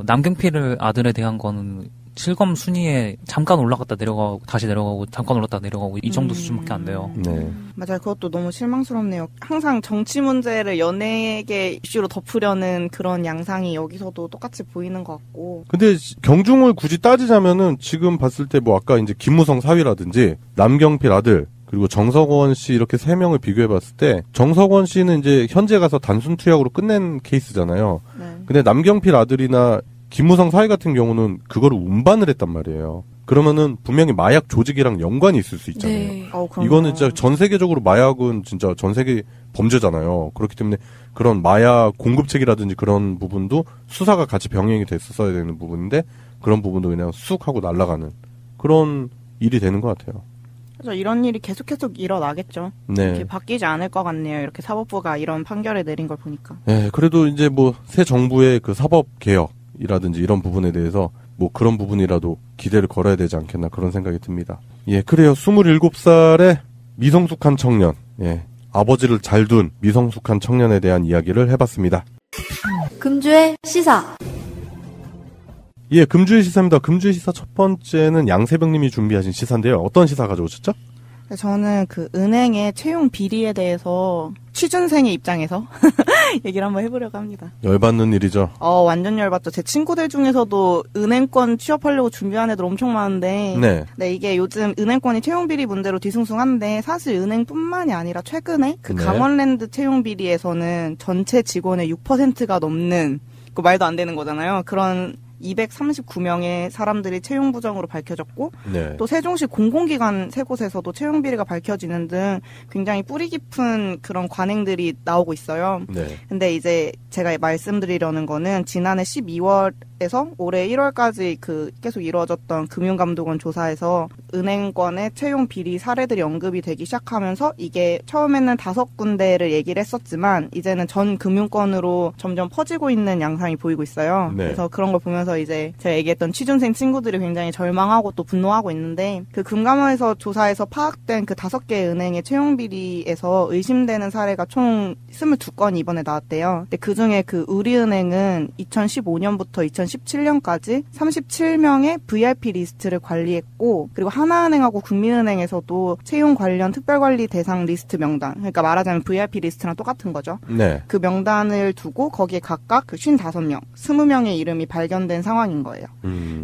남경필 아들에 대한 거는 실검 순위에 잠깐 올라갔다 내려가고 다시 내려가고 잠깐 올랐다 내려가고 이 정도 수준밖에 안 돼요. 맞아요. 그것도 너무 실망스럽네요. 항상 정치 문제를 연예계 이슈로 덮으려는 그런 양상이 여기서도 똑같이 보이는 것 같고. 근데 경중을 굳이 따지자면은 지금 봤을 때 뭐 아까 이제 김무성 사위라든지 남경필 아들 그리고 정석원 씨 이렇게 세 명을 비교해봤을 때 정석원 씨는 이제 현재 가서 단순 투약으로 끝낸 케이스잖아요. 근데 남경필 아들이나 김무성 사위 같은 경우는 그거를 운반을 했단 말이에요. 그러면은 분명히 마약 조직이랑 연관이 있을 수 있잖아요. 이거는 진짜 전 세계적으로 마약은 진짜 전 세계 범죄잖아요. 그렇기 때문에 그런 마약 공급책이라든지 그런 부분도 수사가 같이 병행이 됐었어야 되는 부분인데 그런 부분도 그냥 쑥 하고 날아가는 그런 일이 되는 것 같아요. 그래서 이런 일이 계속 일어나겠죠. 이렇게 바뀌지 않을 것 같네요. 이렇게 사법부가 이런 판결을 내린 걸 보니까. 네, 그래도 이제 뭐 새 정부의 그 사법 개혁이라든지 이런 부분에 대해서 뭐 그런 부분이라도 기대를 걸어야 되지 않겠나 그런 생각이 듭니다. 예, 그래요. 27살의 미성숙한 청년, 아버지를 잘 둔 미성숙한 청년에 대한 이야기를 해봤습니다. 금주의 시사. 예, 금주의 시사입니다. 금주의 시사 첫 번째는 양세병님이 준비하신 시사인데요. 어떤 시사 가져오셨죠? 저는 그 은행의 채용 비리에 대해서 취준생의 입장에서 얘기를 한번 해보려고 합니다. 열받는 일이죠. 완전 열받죠. 제 친구들 중에서도 은행권 취업하려고 준비하는 애들 엄청 많은데 이게 요즘 은행권이 채용 비리 문제로 뒤숭숭한데 사실 은행뿐만이 아니라 최근에 그 강원랜드 채용 비리에서는 전체 직원의 6%가 넘는 그 말도 안 되는 거잖아요. 그런 239명의 사람들이 채용 부정으로 밝혀졌고 또 세종시 공공기관 세 곳에서도 채용 비리가 밝혀지는 등 굉장히 뿌리 깊은 그런 관행들이 나오고 있어요. 근데 이제 제가 말씀드리려는 거는 지난해 12월에서 올해 1월까지 그 계속 이루어졌던 금융감독원 조사에서 은행권의 채용 비리 사례들이 언급이 되기 시작하면서 이게 처음에는 5군데를 얘기를 했었지만 이제는 전 금융권으로 점점 퍼지고 있는 양상이 보이고 있어요. 그래서 그런 걸 보면서 보면서 이제 제가 얘기했던 취준생 친구들이 굉장히 절망하고 또 분노하고 있는데 그 금감원에서 조사에서 파악된 그 5개 은행의 채용 비리에서 의심되는 사례가 총 22건이 이번에 나왔대요. 근데 그중에 그 우리은행은 2015년부터 2017년까지 37명의 VIP 리스트를 관리했고 그리고 하나은행하고 국민은행에서도 채용 관련 특별관리 대상 리스트 명단, 그러니까 말하자면 VIP 리스트랑 똑같은 거죠. 네. 그 명단을 두고 거기에 각각 그 55명, 20명의 이름이 발견된 상황인 거예요.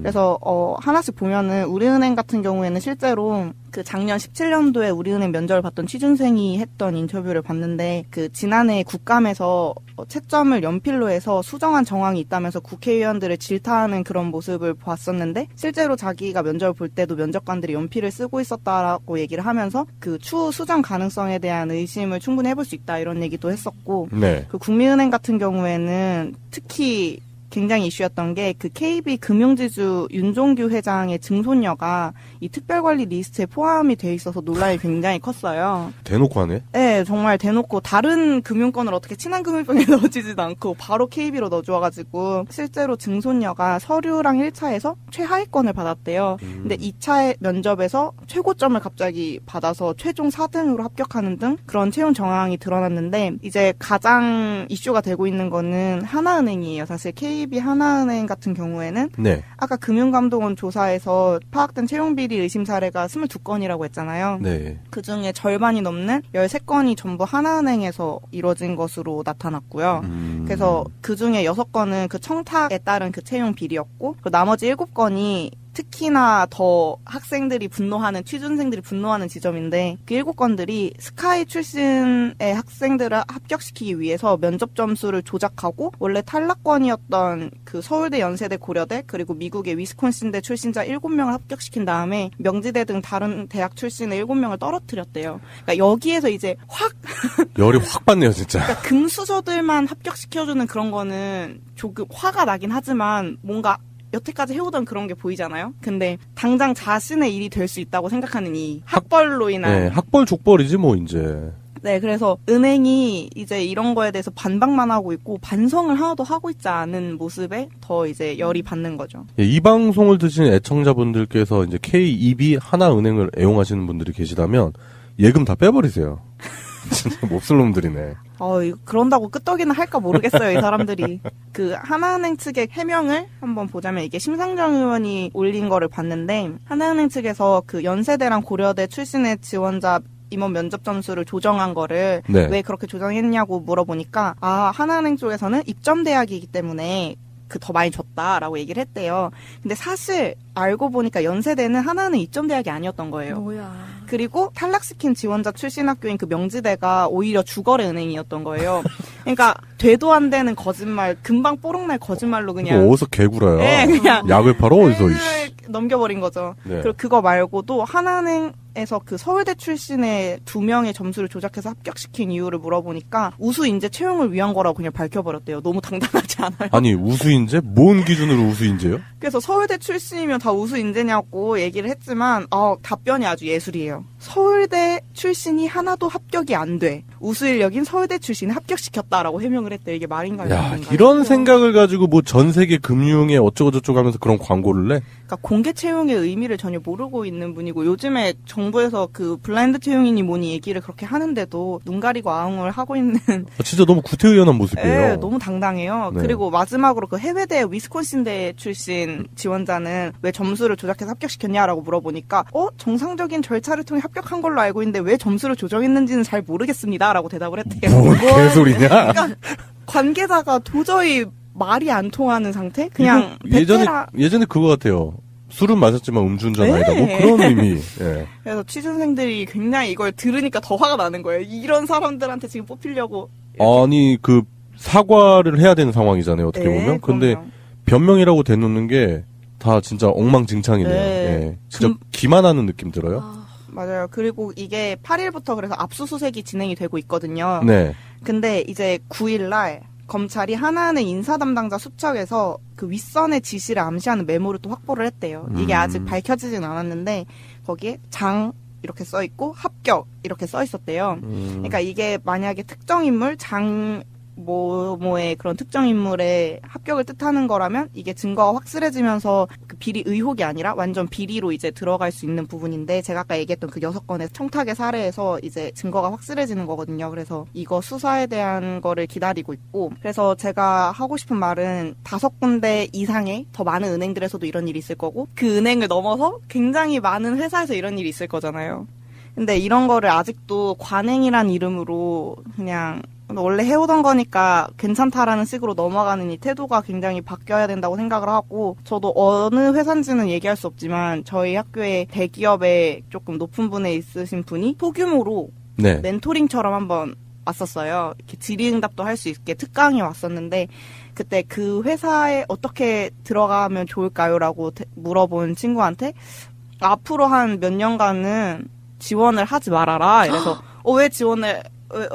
그래서 하나씩 보면은 우리은행 같은 경우에는 실제로 그 작년 17년도에 우리은행 면접을 봤던 취준생이 했던 인터뷰를 봤는데 그 지난해 국감에서 채점을 연필로 해서 수정한 정황이 있다면서 국회의원들을 질타하는 그런 모습을 봤었는데 실제로 자기가 면접을 볼 때도 면접관들이 연필을 쓰고 있었다라고 얘기를 하면서 그 추후 수정 가능성에 대한 의심을 충분히 해볼 수 있다 이런 얘기도 했었고 네. 그 국민은행 같은 경우에는 특히 굉장히 이슈였던 게 그 KB 금융지주 윤종규 회장의 증손녀가 이 특별관리 리스트에 포함이 돼 있어서 논란이 굉장히 컸어요. 대놓고 하네? 네, 정말 대놓고 다른 금융권을 어떻게 친한 금융권에 넣어주지도 않고 바로 KB로 넣어줘가지고 실제로 증손녀가 서류랑 1차에서 최하위권을 받았대요. 근데 2차 면접에서 최고점을 갑자기 받아서 최종 4등으로 합격하는 등 그런 채용 정황이 드러났는데 이제 가장 이슈가 되고 있는 거는 하나은행이에요. 사실 KB 하나은행 같은 경우에는 네. 아까 금융감독원 조사에서 파악된 채용비리 의심 사례가 22건이라고 했잖아요. 네. 그중에 절반이 넘는 13건이 전부 하나은행에서 이루어진 것으로 나타났고요. 그래서 그중에 6건은 그 청탁에 따른 그 채용 비리였고 나머지 7건이 특히나 더 학생들이 분노하는, 취준생들이 분노하는 지점인데 그 7건들이 스카이 출신의 학생들을 합격시키기 위해서 면접 점수를 조작하고 원래 탈락권이었던 그 서울대, 연세대, 고려대 그리고 미국의 위스콘신대 출신자 7명을 합격시킨 다음에 명지대 등 다른 대학 출신의 7명을 떨어뜨렸대요. 그러니까 여기에서 이제 확 열이 확 받네요 진짜. 그러니까 금수저들만 합격시켜주는 그런 거는 조금 화가 나긴 하지만 뭔가 여태까지 해오던 그런 게 보이잖아요. 근데 당장 자신의 일이 될 수 있다고 생각하는 이 학벌로 인한 네, 학벌 족벌이지 뭐 이제. 네, 그래서 은행이 이제 이런 거에 대해서 반박만 하고 있고 반성을 하나도 하고 있지 않은 모습에 더 이제 열이 받는 거죠. 예, 이 방송을 드시는 애청자분들께서 이제 K2B 하나은행을 애용하시는 분들이 계시다면 예금 다 빼버리세요. 진짜 몹쓸 놈들이네. 그런다고 끄떡이나 할까 모르겠어요, 이 사람들이. 그 하나은행 측의 해명을 한번 보자면 이게 심상정 의원이 올린 거를 봤는데 하나은행 측에서 그 연세대랑 고려대 출신의 지원자 임원 면접 점수를 조정한 거를 네. 왜 그렇게 조정했냐고 물어보니까 하나은행 쪽에서는 입점 대학이기 때문에 더 많이 줬다라고 얘기를 했대요. 근데 사실 알고 보니까 연세대는 하나은행 입점 대학이 아니었던 거예요. 뭐야. 그리고 탈락시킨 지원자 출신 학교인 그 명지대가 오히려 주거래 은행이었던 거예요. 그러니까 되도 안 되는 거짓말, 금방 뽀록날 거짓말로 그냥. 어디서 개구라야. 네, 그냥. 약을 팔아 어디서. 넘겨버린 거죠. 네. 그리고 그거 말고도 하나은행에서 그 서울대 출신의 2명의 점수를 조작해서 합격시킨 이유를 물어보니까 우수인재 채용을 위한 거라고 그냥 밝혀버렸대요. 너무 당당하지 않아요? 아니 우수인재? 뭔 기준으로 우수인재요? 그래서 서울대 출신이면 다 우수인재냐고 얘기를 했지만 답변이 아주 예술이에요. 서울대 출신이 하나도 합격이 안 돼. 우수인력인 서울대 출신을 합격시켰다라고 해명을 했대요. 이게 말인가요? 야, 이런 생각을 가지고 뭐 전 세계 금융에 어쩌고저쩌고 하면서 그런 광고를 내? 그러니까 공개 채용의 의미를 전혀 모르고 있는 분이고 요즘에 정부에서 그 블라인드 채용이니 뭐니 얘기를 그렇게 하는데도 눈 가리고 아웅을 하고 있는 진짜 너무 구태의연한 모습이에요. 네, 너무 당당해요. 네. 그리고 마지막으로 그 해외대 위스콘신대 출신 지원자는 왜 점수를 조작해서 합격시켰냐라고 물어보니까 정상적인 절차를 통해 합격한 걸로 알고 있는데 왜 점수를 조정했는지는 잘 모르겠습니다라고 대답을 했대요. 뭔 개소리냐? 그러니까 관계자가 도저히 말이 안 통하는 상태? 그냥 예전에 그거 같아요. 술은 마셨지만 음주운전 네. 아니다. 뭐 그런 의미. 예. 그래서 취준생들이 굉장히 이걸 들으니까 더 화가 나는 거예요. 이런 사람들한테 지금 뽑히려고. 아니 그 사과를 해야 되는 상황이잖아요. 어떻게 네, 보면. 근데 그럼요. 변명이라고 대놓는 게 다 진짜 엉망진창이네요. 네. 예. 진짜 기만하는 느낌 들어요. 맞아요. 그리고 이게 8일부터 그래서 압수수색이 진행이 되고 있거든요. 네. 근데 이제 9일날 검찰이 하나은행 인사 담당자 수척에서 그 윗선의 지시를 암시하는 메모를 또 확보를 했대요. 이게 아직 밝혀지진 않았는데 거기에 장 이렇게 써 있고 합격 이렇게 써 있었대요. 그러니까 이게 만약에 특정 인물 장 뭐뭐의 그런 특정 인물의 합격을 뜻하는 거라면 이게 증거가 확실해지면서 그 비리 의혹이 아니라 완전 비리로 이제 들어갈 수 있는 부분인데 제가 아까 얘기했던 그 6건의 청탁의 사례에서 이제 증거가 확실해지는 거거든요. 그래서 이거 수사에 대한 거를 기다리고 있고 그래서 제가 하고 싶은 말은 5군데 이상의 더 많은 은행들에서도 이런 일이 있을 거고 그 은행을 넘어서 굉장히 많은 회사에서 이런 일이 있을 거잖아요. 근데 이런 거를 아직도 관행이란 이름으로 그냥 원래 해오던 거니까 괜찮다라는 식으로 넘어가는 이 태도가 굉장히 바뀌어야 된다고 생각을 하고 저도 어느 회사인지는 얘기할 수 없지만 저희 학교에 대기업에 조금 높은 분에 있으신 분이 소규모로 네. 멘토링처럼 한번 왔었어요. 이렇게 질의응답도 할 수 있게 특강이 왔었는데 그때 그 회사에 어떻게 들어가면 좋을까요?라고 물어본 친구한테 앞으로 한 몇 년간은 지원을 하지 말아라. 이래서 왜 지원을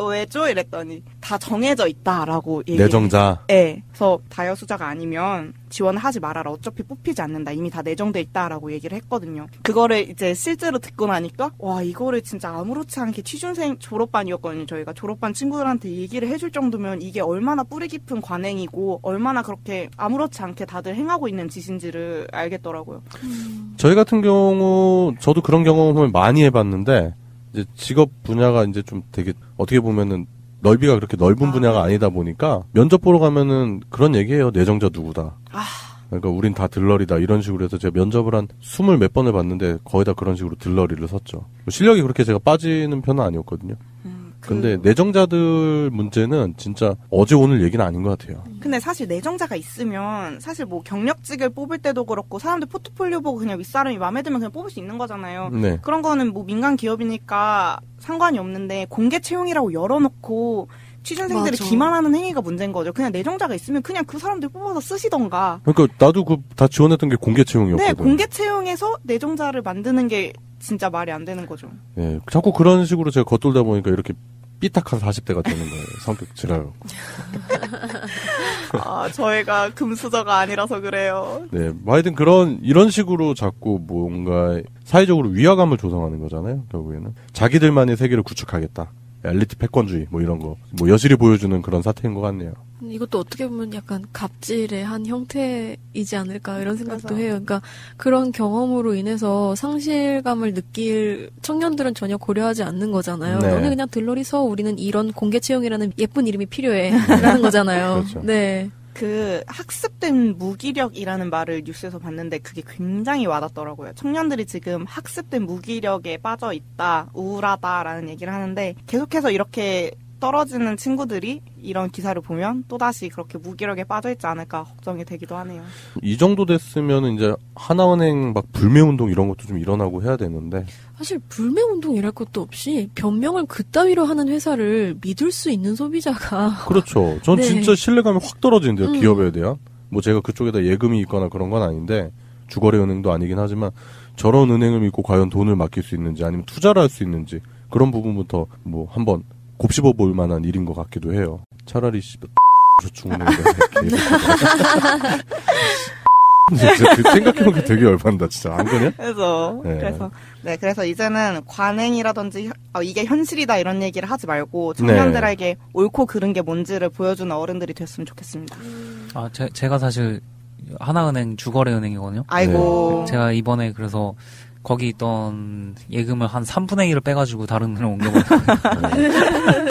왜죠? 이랬더니 다 정해져 있다라고 얘기해요. 내정자. 네. 그래서 다여수자가 아니면 지원을 하지 말아라. 어차피 뽑히지 않는다. 이미 다 내정돼 있다라고 얘기를 했거든요. 그거를 이제 실제로 듣고 나니까 와 이거를 진짜 아무렇지 않게 취준생 졸업반이었거든요. 저희가 졸업반 친구들한테 얘기를 해줄 정도면 이게 얼마나 뿌리 깊은 관행이고 얼마나 그렇게 아무렇지 않게 다들 행하고 있는 짓인지를 알겠더라고요. 저희 같은 경우 저도 그런 경험을 많이 해봤는데 이제 직업 분야가 이제 좀 되게 어떻게 보면은 넓이가 그렇게 넓은 분야가 아니다 보니까 면접 보러 가면은 그런 얘기해요. 내정자 누구다. 그러니까 우린 다 들러리다 이런 식으로 해서 제가 면접을 한 20 몇 번을 봤는데 거의 다 그런 식으로 들러리를 섰죠. 실력이 그렇게 제가 빠지는 편은 아니었거든요. 근데 내정자들 문제는 진짜 어제 오늘 얘기는 아닌 것 같아요. 근데 사실 내정자가 있으면 사실 뭐 경력직을 뽑을 때도 그렇고 사람들 포트폴리오 보고 그냥 윗사람이 마음에 들면 그냥 뽑을 수 있는 거잖아요. 네. 그런 거는 뭐 민간 기업이니까 상관이 없는데 공개 채용이라고 열어놓고 취준생들을 맞아. 기만하는 행위가 문제인 거죠. 그냥 내정자가 있으면 그냥 그 사람들 뽑아서 쓰시던가. 그러니까 나도 그 다 지원했던 게 공개 채용이었거든. 네, 공개 채용에서 내정자를 만드는 게 진짜 말이 안 되는 거죠. 네, 자꾸 그런 식으로 제가 겉돌다 보니까 이렇게 삐딱한 40대가 되는 거예요. 성격질하고. 저희가 금수저가 아니라서 그래요. 네, 하여튼 이런 식으로 자꾸 뭔가 사회적으로 위화감을 조성하는 거잖아요. 결국에는 자기들만의 세계를 구축하겠다. 엘리트 패권주의 뭐 이런 거 뭐 여실히 보여주는 그런 사태인 것 같네요. 이것도 어떻게 보면 약간 갑질의 한 형태이지 않을까 이런 생각도 맞아. 해요. 그러니까 그런 경험으로 인해서 상실감을 느낄 청년들은 전혀 고려하지 않는 거잖아요. 네. 너는 그냥 들러리 서 우리는 이런 공개 채용이라는 예쁜 이름이 필요해 라는 거잖아요. 그렇죠. 네. 그 학습된 무기력이라는 말을 뉴스에서 봤는데 그게 굉장히 와닿더라고요. 청년들이 지금 학습된 무기력에 빠져 있다, 우울하다라는 얘기를 하는데 계속해서 이렇게 떨어지는 친구들이 이런 기사를 보면 또다시 그렇게 무기력에 빠져 있지 않을까 걱정이 되기도 하네요. 이 정도 됐으면 이제 하나은행 막 불매운동 이런 것도 좀 일어나고 해야 되는데 사실 불매운동이랄 것도 없이 변명을 그따위로 하는 회사를 믿을 수 있는 소비자가 그렇죠. 전 네. 진짜 신뢰감이 확 떨어지는데요. 기업에 대한. 뭐 제가 그쪽에다 예금이 있거나 그런 건 아닌데 주거래 은행도 아니긴 하지만 저런 은행을 믿고 과연 돈을 맡길 수 있는지 아니면 투자를 할 수 있는지 그런 부분부터 뭐 한번 곱씹어 볼 만한 일인 것 같기도 해요. 차라리 저축은행에 생각해보니까 되게 열받는다 진짜. 안 그래? 그래서 이제는 관행이라든지 이게 현실이다 이런 얘기를 하지 말고 청년들에게 옳고 그른 게 뭔지를 보여주는 어른들이 됐으면 좋겠습니다. 제가 사실 하나은행 주거래 은행이거든요. 아이고. 제가 이번에 그래서 거기 있던 예금을 한 3분의 1을 빼가지고 다른 은행 옮겨버렸어요.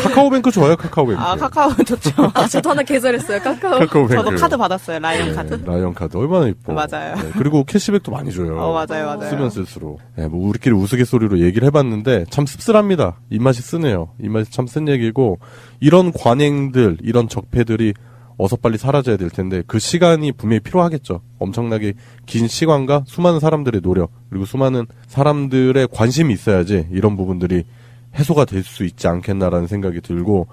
카카오뱅크 좋아요, 카카오뱅크. 카카오 좋죠. 저도 하나 계좌했어요, 카카오뱅크. 저도 카드 받았어요, 라이언 카드. 라이언 카드. 얼마나 이뻐. 맞아요. 그리고 캐시백도 많이 줘요. 맞아요. 쓰면 쓸수록. 뭐 우리끼리 우스갯소리로 얘기를 해봤는데 참 씁쓸합니다. 입맛이 쓰네요. 입맛이 참 쓴 얘기고, 이런 관행들, 이런 적폐들이 어서 빨리 사라져야 될 텐데 그 시간이 분명히 필요하겠죠. 엄청나게 긴 시간과 수많은 사람들의 노력 그리고 수많은 사람들의 관심이 있어야지 이런 부분들이 해소가 될 수 있지 않겠나라는 생각이 들고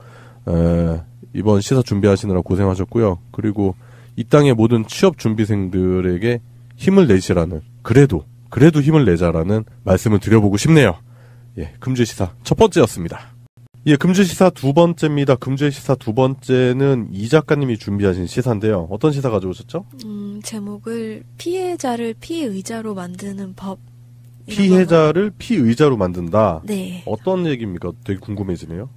이번 시사 준비하시느라 고생하셨고요. 그리고 이 땅의 모든 취업 준비생들에게 힘을 내시라는 그래도 힘을 내자라는 말씀을 드려보고 싶네요. 예, 금주의 시사 첫 번째였습니다. 예, 금주의 시사 두 번째입니다. 금주의 시사 두 번째는 이 작가님이 준비하신 시사인데요. 어떤 시사 가져오셨죠? 제목을 피해자를 피의자로 만드는 법. 피해자를 피의자로 만든다? 네. 어떤 얘기입니까? 되게 궁금해지네요.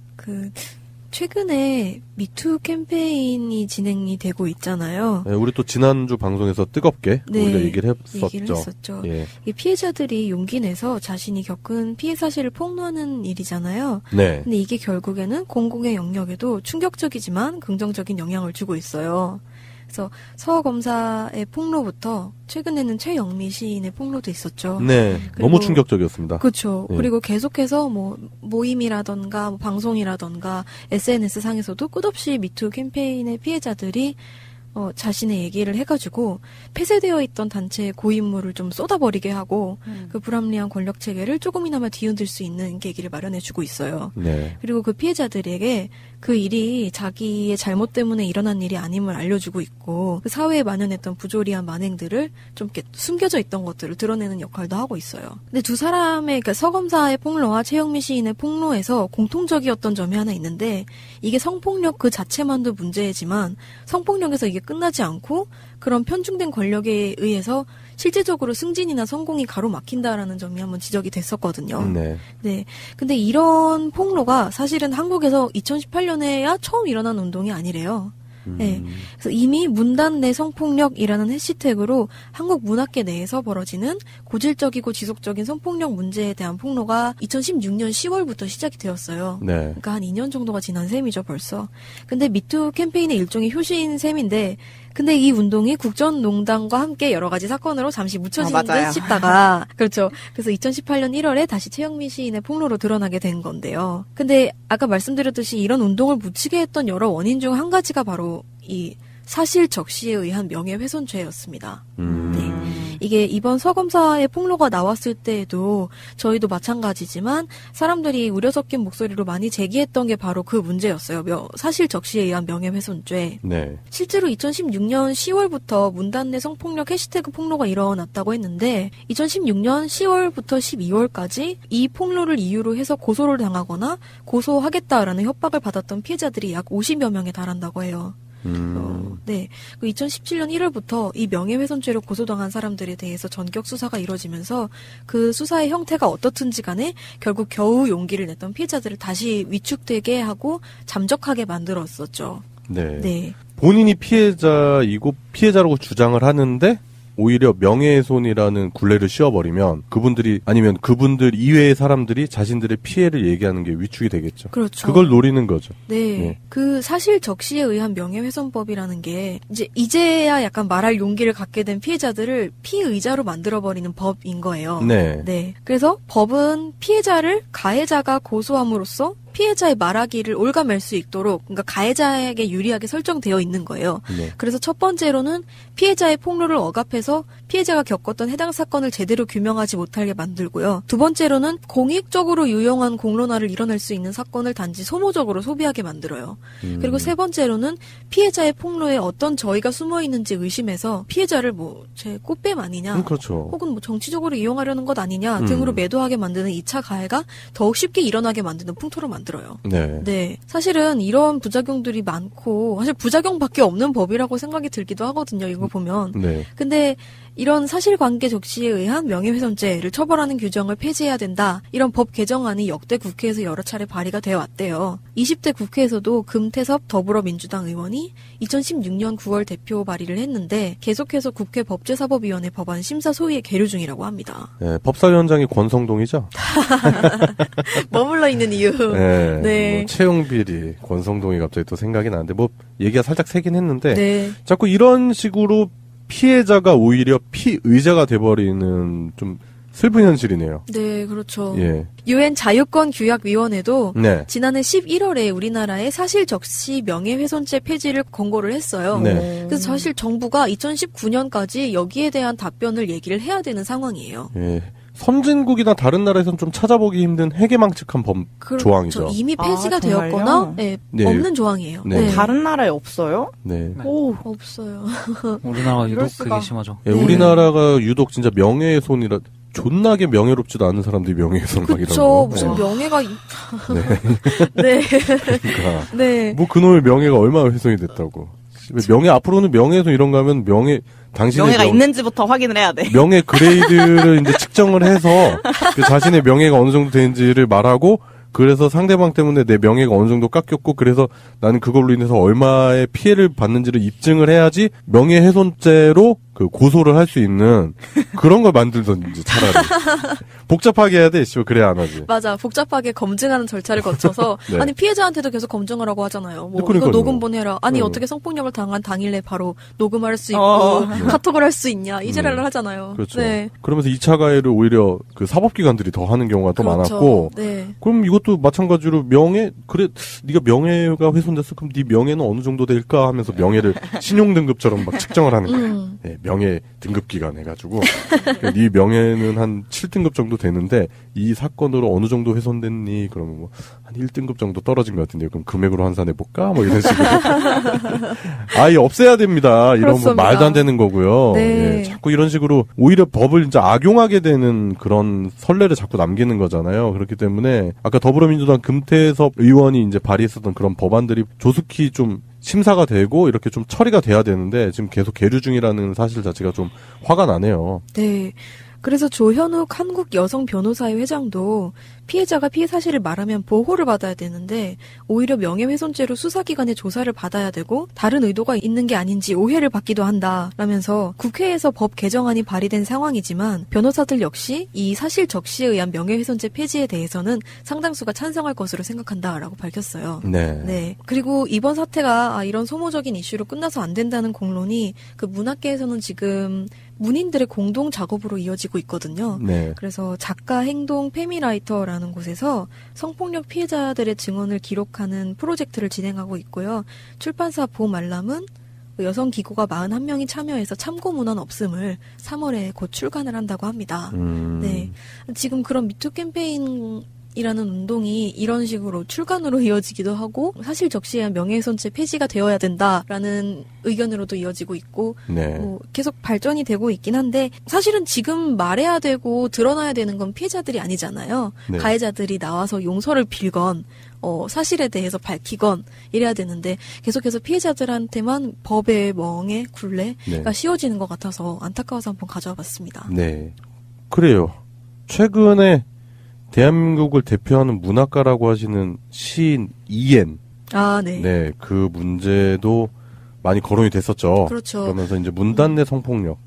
최근에 미투 캠페인이 진행이 되고 있잖아요. 네, 우리 또 지난주 방송에서 뜨겁게 우리가 얘기를 했었죠. 예. 이 피해자들이 용기 내서 자신이 겪은 피해 사실을 폭로하는 일이잖아요. 네. 근데 이게 결국에는 공공의 영역에도 충격적이지만 긍정적인 영향을 주고 있어요. 그래서 서 검사의 폭로부터 최근에는 최영미 시인의 폭로도 있었죠. 네, 너무 충격적이었습니다. 그렇죠. 예. 그리고 계속해서 뭐 모임이라던가 뭐 방송이라던가 SNS 상에서도 끝없이 미투 캠페인의 피해자들이 자신의 얘기를 해가지고 폐쇄되어 있던 단체의 고인물을 좀 쏟아버리게 하고 그 불합리한 권력 체계를 조금이나마 뒤흔들 수 있는 계기를 마련해주고 있어요. 네. 그리고 그 피해자들에게 그 일이 자기의 잘못 때문에 일어난 일이 아님을 알려주고 있고 그 사회에 만연했던 부조리한 만행들을 좀 이렇게 숨겨져 있던 것들을 드러내는 역할도 하고 있어요. 근데 두 사람의 그러니까 서 검사의 폭로와 최영미 시인의 폭로에서 공통적이었던 점이 하나 있는데 이게 성폭력 그 자체만도 문제지만 성폭력에서 이게 끝나지 않고 그런 편중된 권력에 의해서 실제적으로 승진이나 성공이 가로막힌다라는 점이 한번 지적이 됐었거든요. 네. 네. 근데 이런 폭로가 사실은 한국에서 2018년에야 처음 일어난 운동이 아니래요. 네. 그래서 이미 문단 내 성폭력이라는 해시태그로 한국 문학계 내에서 벌어지는 고질적이고 지속적인 성폭력 문제에 대한 폭로가 2016년 10월부터 시작이 되었어요. 네. 그러니까 한 2년 정도가 지난 셈이죠, 벌써. 근데 미투 캠페인의 일종의 효시인 셈인데 근데 이 운동이 국정농단과 함께 여러 가지 사건으로 잠시 묻혀지는 듯 싶다가 그렇죠. 그래서 2018년 1월에 다시 최영미 시인의 폭로로 드러나게 된 건데요. 근데 아까 말씀드렸듯이 이런 운동을 묻히게 했던 여러 원인 중 한 가지가 바로 이 사실 적시에 의한 명예훼손죄였습니다. 네. 이게 이번 서 검사의 폭로가 나왔을 때에도 저희도 마찬가지지만 사람들이 우려 섞인 목소리로 많이 제기했던 게 바로 그 문제였어요. 사실 적시에 의한 명예훼손죄. 네. 실제로 2016년 10월부터 문단 내 성폭력 해시태그 폭로가 일어났다고 했는데 2016년 10월부터 12월까지 이 폭로를 이유로 해서 고소를 당하거나 고소하겠다라는 협박을 받았던 피해자들이 약 50여 명에 달한다고 해요. 네. 2017년 1월부터 이 명예훼손죄로 고소당한 사람들에 대해서 전격 수사가 이루어지면서 그 수사의 형태가 어떻든지 간에 결국 겨우 용기를 냈던 피해자들을 다시 위축되게 하고 잠적하게 만들었었죠. 네. 네. 본인이 피해자이고 피해자라고 주장을 하는데 오히려 명예훼손이라는 굴레를 씌워버리면 그분들이 아니면 그분들 이외의 사람들이 자신들의 피해를 얘기하는 게 위축이 되겠죠. 그렇죠. 그걸 노리는 거죠. 네. 네. 그 사실 적시에 의한 명예훼손법이라는 게 이제야 약간 말할 용기를 갖게 된 피해자들을 피의자로 만들어버리는 법인 거예요. 네. 네. 그래서 법은 피해자를 가해자가 고소함으로써 피해자의 말하기를 올가맬 수 있도록 그러니까 가해자에게 유리하게 설정되어 있는 거예요. 네. 그래서 첫 번째로는 피해자의 폭로를 억압해서 피해자가 겪었던 해당 사건을 제대로 규명하지 못하게 만들고요. 두 번째로는 공익적으로 유용한 공론화를 이뤄낼 수 있는 사건을 단지 소모적으로 소비하게 만들어요. 그리고 세 번째로는 피해자의 폭로에 어떤 저희가 숨어 있는지 의심해서 피해자를 제 꽃뱀 아니냐 그렇죠. 혹은 정치적으로 이용하려는 것 아니냐 등으로 매도하게 만드는 2차 가해가 더욱 쉽게 일어나게 만드는 풍토로 만들어요. 네. 네. 사실은 이런 부작용들이 많고 사실 부작용밖에 없는 법이라고 생각이 들기도 하거든요. 이거 보면. 네. 근데 이런 사실관계 적시에 의한 명예훼손죄를 처벌하는 규정을 폐지해야 된다. 이런 법 개정안이 역대 국회에서 여러 차례 발의가 되어 왔대요. 20대 국회에서도 금태섭 더불어민주당 의원이 2016년 9월 대표 발의를 했는데 계속해서 국회 법제사법위원회 법안 심사 소위에 계류 중이라고 합니다. 네, 법사위원장이 권성동이죠? 머물러 있는 이유. 네. 네. 채용비리, 권성동이 갑자기 또 생각이 나는데 얘기가 살짝 새긴 했는데 네. 자꾸 이런 식으로 피해자가 오히려 피의자가 돼버리는 좀 슬픈 현실이네요. 네, 그렇죠. 예. 유엔 자유권규약위원회도 네. 지난해 11월에 우리나라의 사실 적시 명예훼손죄 폐지를 권고를 했어요. 네. 그래서 사실 정부가 2019년까지 여기에 대한 답변을 얘기를 해야 되는 상황이에요. 예. 선진국이나 다른 나라에서는 좀 찾아보기 힘든 해괴망측한 조항이죠. 이미 폐지가 되었거나 네, 없는 조항이에요. 네. 다른 나라에 없어요? 네. 오, 없어요. 우리나라가 유독 그게 심하죠. 네. 우리나라가 유독 진짜 명예훼손이라 존나게 명예롭지도 않은 사람들이 명예훼손 막 이러고. 그렇죠. 무슨 명예가 네. 네. 그러니까 네. 그놈의 명예가 얼마나 훼손이 됐다고. 앞으로는 명예훼손 이런 거 하면 당신의 명예가 있는지부터 확인을 해야 돼. 명예 그레이드를 이제 측정을 해서 자신의 명예가 어느 정도 되는지를 말하고 그래서 상대방 때문에 내 명예가 어느 정도 깎였고 그래서 나는 그걸로 인해서 얼마의 피해를 받는지를 입증을 해야지 명예훼손죄로 그 고소를 할 수 있는 그런 걸 만들던지 차라리. 복잡하게 해야 돼. 그래야 안 하지. 맞아. 복잡하게 검증하는 절차를 거쳐서 네. 아니 피해자한테도 계속 검증을 하고 하잖아요. 뭐 그러니까요. 이거 녹음 보내라. 아니 어떻게 성폭력을 당한 당일에 바로 녹음할 수 있고 네. 카톡을 할 수 있냐. 이 제랄을 하잖아요. 그렇죠. 네. 그러면서 2차 가해를 오히려 그 사법기관들이 더 하는 경우가 더 그렇죠. 많았고 네. 그럼 이것도 마찬가지로 그래 네가 명예가 훼손됐어. 그럼 네 명예는 어느 정도 될까 하면서 명예를 신용등급처럼 막 측정을 하는 거예요. 네, 명예 등급기관 해가지고 그러니까 네 명예는 한 7등급 정도 되는데 이 사건으로 어느 정도 훼손됐니? 그러면 뭐 한 1등급 정도 떨어진 것 같은데 그럼 금액으로 환산해볼까? 뭐 이런 식으로 아예 없애야 됩니다. 이런 뭐 말도 안 되는 거고요. 네. 예, 자꾸 이런 식으로 오히려 법을 이제 악용하게 되는 그런 선례를 자꾸 남기는 거잖아요. 그렇기 때문에 아까 더불어민주당 금태섭 의원이 이제 발의했었던 그런 법안들이 조속히 좀 심사가 되고 이렇게 좀 처리가 돼야 되는데 지금 계속 계류 중이라는 사실 자체가 좀 화가 나네요. 네. 그래서 조현욱 한국여성변호사회 회장도 피해자가 피해 사실을 말하면 보호를 받아야 되는데 오히려 명예훼손죄로 수사기관의 조사를 받아야 되고 다른 의도가 있는 게 아닌지 오해를 받기도 한다라면서 국회에서 법 개정안이 발의된 상황이지만 변호사들 역시 이 사실 적시에 의한 명예훼손죄 폐지에 대해서는 상당수가 찬성할 것으로 생각한다라고 밝혔어요. 네. 네. 그리고 이번 사태가 이런 소모적인 이슈로 끝나서 안 된다는 공론이 그 문학계에서는 지금 문인들의 공동 작업으로 이어지고 있거든요. 네. 그래서 작가 행동 페미라이터라는 곳에서 성폭력 피해자들의 증언을 기록하는 프로젝트를 진행하고 있고요. 출판사 보말람은 여성 기고가 41명이 참여해서 참고 문헌 없음을 3월에 곧 출간을 한다고 합니다. 네. 지금 그런 미투 캠페인 이라는 운동이 이런 식으로 출간으로 이어지기도 하고 사실 적시에 의한 명예훼손죄 폐지가 되어야 된다라는 의견으로도 이어지고 있고 네. 뭐 계속 발전이 되고 있긴 한데 사실은 지금 말해야 되고 드러나야 되는 건 피해자들이 아니잖아요. 네. 가해자들이 나와서 용서를 빌건 사실에 대해서 밝히건 이래야 되는데 계속해서 피해자들한테만 법의 멍에 굴레가 씌워지는 것 같아서 안타까워서 한번 가져와 봤습니다. 네. 그래요. 최근에 대한민국을 대표하는 문학가라고 하시는 시인 이엔. 네. 네, 그 문제도 많이 거론이 됐었죠. 그렇죠. 그러면서 이제 문단 내 성폭력,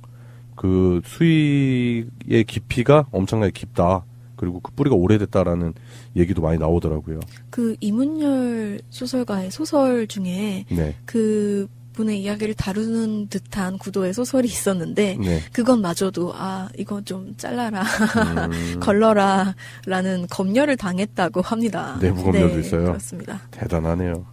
그 수위의 깊이가 엄청나게 깊다. 그리고 그 뿌리가 오래됐다라는 얘기도 많이 나오더라고요. 그 이문열 소설가의 소설 중에 그 분의 이야기를 다루는 듯한 구도의 소설이 있었는데 그건 마저도 이거 좀 잘라라 걸러라 라는 검열을 당했다고 합니다. 내부 검열도 있어요. 그렇습니다. 대단하네요.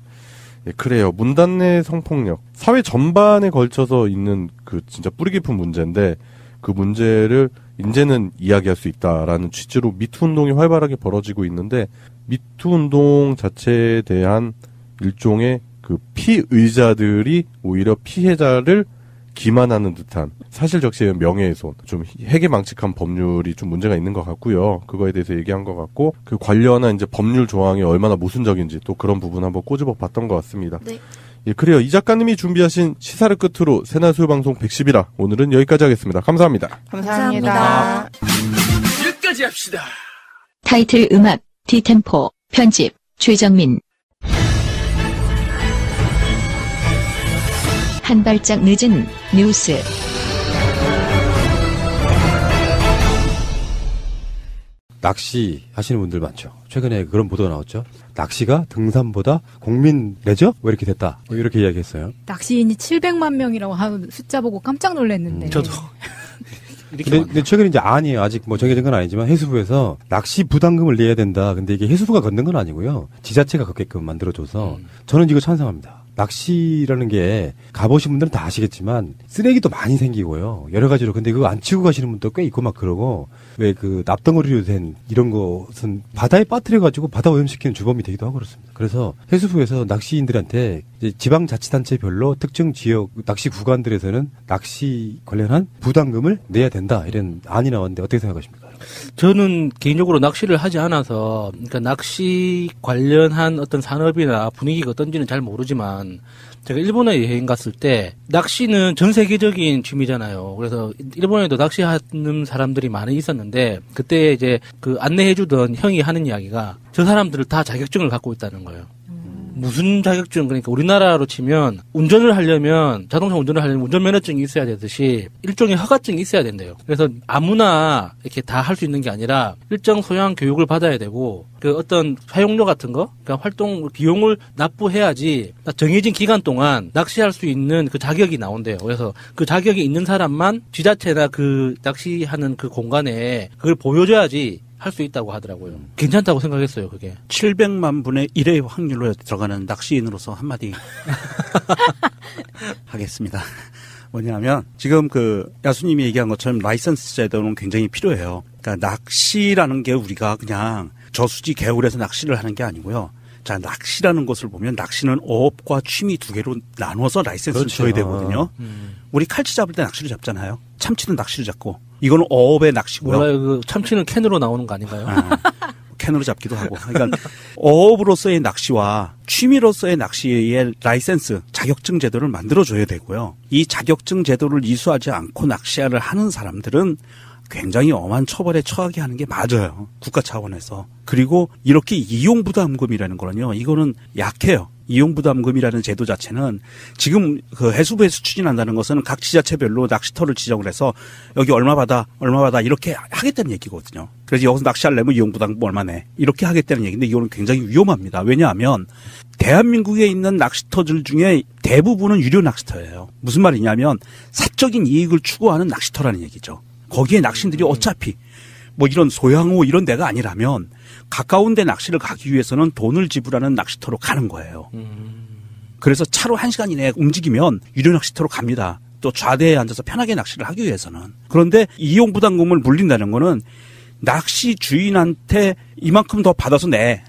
네, 그래요. 문단 내 성폭력 사회 전반에 걸쳐서 있는 그 진짜 뿌리 깊은 문제인데 그 문제를 이제는 이야기할 수 있다라는 취지로 미투 운동이 활발하게 벌어지고 있는데 미투 운동 자체에 대한 일종의 그 피의자들이 오히려 피해자를 기만하는 듯한 사실 적시에 명예훼손, 좀 해괴망측한 법률이 좀 문제가 있는 것 같고요. 그거에 대해서 얘기한 것 같고 그 관련한 이제 법률 조항이 얼마나 모순적인지 또 그런 부분 한번 꼬집어 봤던 것 같습니다. 네. 예, 그래요. 이 작가님이 준비하신 시사를 끝으로 새날수요방송 110이라 오늘은 여기까지 하겠습니다. 감사합니다. 감사합니다. 여기까지 합시다. 타이틀 음악, 디템포, 편집, 최정민. 한 발짝 늦은 뉴스. 낚시 하시는 분들 많죠. 최근에 그런 보도가 나왔죠. 낚시가 등산보다 국민 레저? 왜 이렇게 됐다? 뭐 이렇게 이야기했어요. 낚시인이 700만 명이라고 하는 숫자 보고 깜짝 놀랐는데. 저도. 근데 최근에 이제 아니에요. 아직 뭐 정해진 건 아니지만 해수부에서 낚시 부담금을 내야 된다. 근데 이게 해수부가 걷는 건 아니고요. 지자체가 걷게끔 만들어줘서 저는 이거 찬성합니다. 낚시라는 게 가보신 분들은 다 아시겠지만 쓰레기도 많이 생기고요. 여러 가지로. 근데 그거 안 치고 가시는 분도 꽤 있고 막 그러고 왜 그 납덩어리로 된 이런 것은 바다에 빠뜨려가지고 바다 오염시키는 주범이 되기도 하고 그렇습니다. 그래서 해수부에서 낚시인들한테 이제 지방자치단체별로 특정 지역 낚시 구간들에서는 낚시 관련한 부담금을 내야 된다. 이런 안이 나왔는데 어떻게 생각하십니까? 저는 개인적으로 낚시를 하지 않아서 그러니까 낚시 관련한 어떤 산업이나 분위기가 어떤지는 잘 모르지만 제가 일본에 여행 갔을 때 낚시는 전 세계적인 취미잖아요. 그래서 일본에도 낚시하는 사람들이 많이 있었는데 그때 이제 그 안내해주던 형이 하는 이야기가 저 사람들을 다 자격증을 갖고 있다는 거예요. 무슨 자격증? 그러니까 우리나라로 치면 자동차 운전을 하려면 운전면허증이 있어야 되듯이 일종의 허가증이 있어야 된대요. 그래서 아무나 이렇게 다 할 수 있는 게 아니라 일정 소양 교육을 받아야 되고 그 어떤 사용료 같은 거, 그러니까 활동 비용을 납부해야지 정해진 기간 동안 낚시할 수 있는 그 자격이 나온대요. 그래서 그 자격이 있는 사람만 지자체나 그 낚시하는 그 공간에 그걸 보여줘야지 할 수 있다고 하더라고요. 괜찮다고 생각했어요, 그게. 700만 분의 1의 확률로 들어가는 낚시인으로서 한마디 하겠습니다. 뭐냐면 지금 그 야수님이 얘기한 것처럼 라이선스 제도는 굉장히 필요해요. 그러니까 낚시라는 게 우리가 그냥 저수지 개울에서 낚시를 하는 게 아니고요. 자, 낚시라는 것을 보면 낚시는 어업과 취미 두 개로 나눠서 라이센스를 그렇죠. 줘야 되거든요. 우리 칼치 잡을 때 낚시를 잡잖아요. 참치는 낚시를 잡고 이거는 어업의 낚시고요. 몰라요. 그 참치는 캔으로 나오는 거 아닌가요? 캔으로 잡기도 하고. 그러니까 어업으로서의 낚시와 취미로서의 낚시의 라이센스, 자격증 제도를 만들어줘야 되고요. 이 자격증 제도를 이수하지 않고 낚시를 하는 사람들은 굉장히 엄한 처벌에 처하게 하는 게 맞아요. 국가 차원에서. 그리고 이렇게 이용부담금이라는 거는요. 이거는 약해요. 이용부담금이라는 제도 자체는 지금 그 해수부에서 추진한다는 것은 각 지자체별로 낚시터를 지정을 해서 여기 얼마 받아 이렇게 하겠다는 얘기거든요. 그래서 여기서 낚시하려면 이용부담금 얼마 내 이렇게 하겠다는 얘기인데 이거는 굉장히 위험합니다. 왜냐하면 대한민국에 있는 낚시터들 중에 대부분은 유료 낚시터예요. 무슨 말이냐면 사적인 이익을 추구하는 낚시터라는 얘기죠. 거기에 낚시인들이 어차피 뭐 이런 소양호 이런 데가 아니라면 가까운 데 낚시를 가기 위해서는 돈을 지불하는 낚시터로 가는 거예요. 그래서 차로 1시간 이내에 움직이면 유료 낚시터로 갑니다. 또 좌대에 앉아서 편하게 낚시를 하기 위해서는. 그런데 이용부담금을 물린다는 거는 낚시 주인한테 이만큼 더 받아서 내.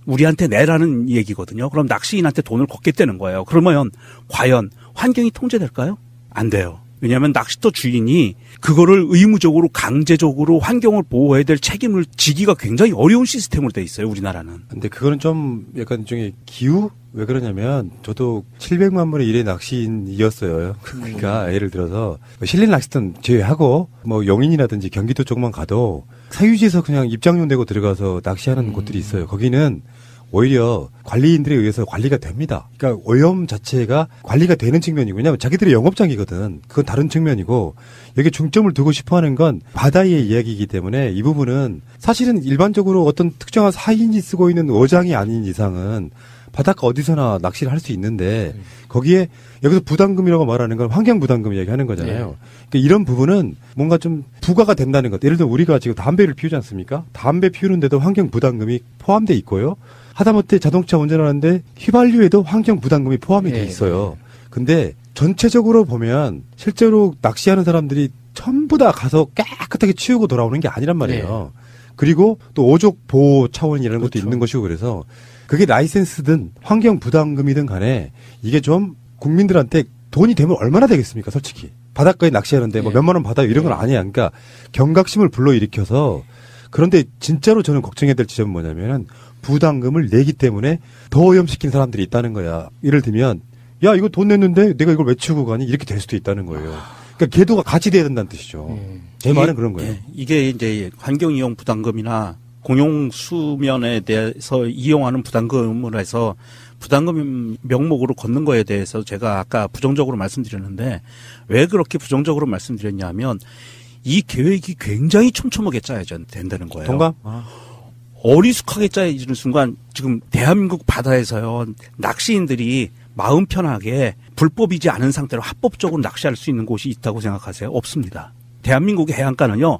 우리한테 내라는 얘기거든요. 그럼 낚시인한테 돈을 걷겠다는 거예요. 그러면 과연 환경이 통제될까요? 안 돼요. 왜냐하면 낚시터 주인이 그거를 의무적으로 강제적으로 환경을 보호해야 될 책임을 지기가 굉장히 어려운 시스템으로 돼 있어요, 우리나라는. 근데 그거는 좀 약간 일종의 기후? 왜 그러냐면 저도 700만 분의 1의 낚시인이었어요. 그러니까 예를 들어서 실내 낚시터는 제외하고 뭐 영인이라든지 경기도 쪽만 가도 사유지에서 그냥 입장료 내고 들어가서 낚시하는 곳들이 있어요. 거기는 오히려 관리인들에 의해서 관리가 됩니다. 그러니까 오염 자체가 관리가 되는 측면이고, 왜냐하면 자기들의 영업장이거든. 그건 다른 측면이고, 여기 중점을 두고 싶어 하는 건 바다의 이야기이기 때문에 이 부분은 사실은 일반적으로 어떤 특정한 사인이 쓰고 있는 어장이 아닌 이상은 바닷가 어디서나 낚시를 할 수 있는데 거기에 여기서 부담금이라고 말하는 건 환경 부담금 이야기하는 거잖아요. 그러니까 이런 부분은 뭔가 좀 부과가 된다는 것. 예를 들어 우리가 지금 담배를 피우지 않습니까? 담배 피우는데도 환경 부담금이 포함돼 있고요. 하다못해 자동차 운전하는데 휘발유에도 환경 부담금이 포함이 돼 있어요. 근데 전체적으로 보면 실제로 낚시하는 사람들이 전부 다 가서 깨끗하게 치우고 돌아오는 게 아니란 말이에요. 그리고 또 어족 보호 차원이라는 것도 있는 것이고, 그래서 그게 라이센스든 환경 부담금이든 간에 이게 좀 국민들한테 돈이 되면 얼마나 되겠습니까, 솔직히. 바닷가에 낚시하는데 뭐 몇만 원 받아요 이런 건 아니야. 그러니까 경각심을 불러일으켜서. 그런데 진짜로 저는 걱정해야 될 지점은 뭐냐면은 부담금을 내기 때문에 더 오염시킨 사람들이 있다는 거야. 예를 들면 야 이거 돈 냈는데 내가 이걸 왜 치우고 가니 이렇게 될 수도 있다는 거예요. 그러니까 계도가 같이 돼야 된다는 뜻이죠. 제 말은 그런 거예요. 이게 이제 환경이용 부담금이나 공용 수면에 대해서 이용하는 부담금을 해서 부담금 명목으로 걷는 거에 대해서 제가 아까 부정적으로 말씀드렸는데 왜 그렇게 부정적으로 말씀드렸냐면 이 계획이 굉장히 촘촘하게 짜여야 된다는 거예요. 동감? 어리숙하게 짜여지는 순간 지금 대한민국 바다에서요 낚시인들이 마음 편하게 불법이지 않은 상태로 합법적으로 낚시할 수 있는 곳이 있다고 생각하세요? 없습니다. 대한민국의 해안가는요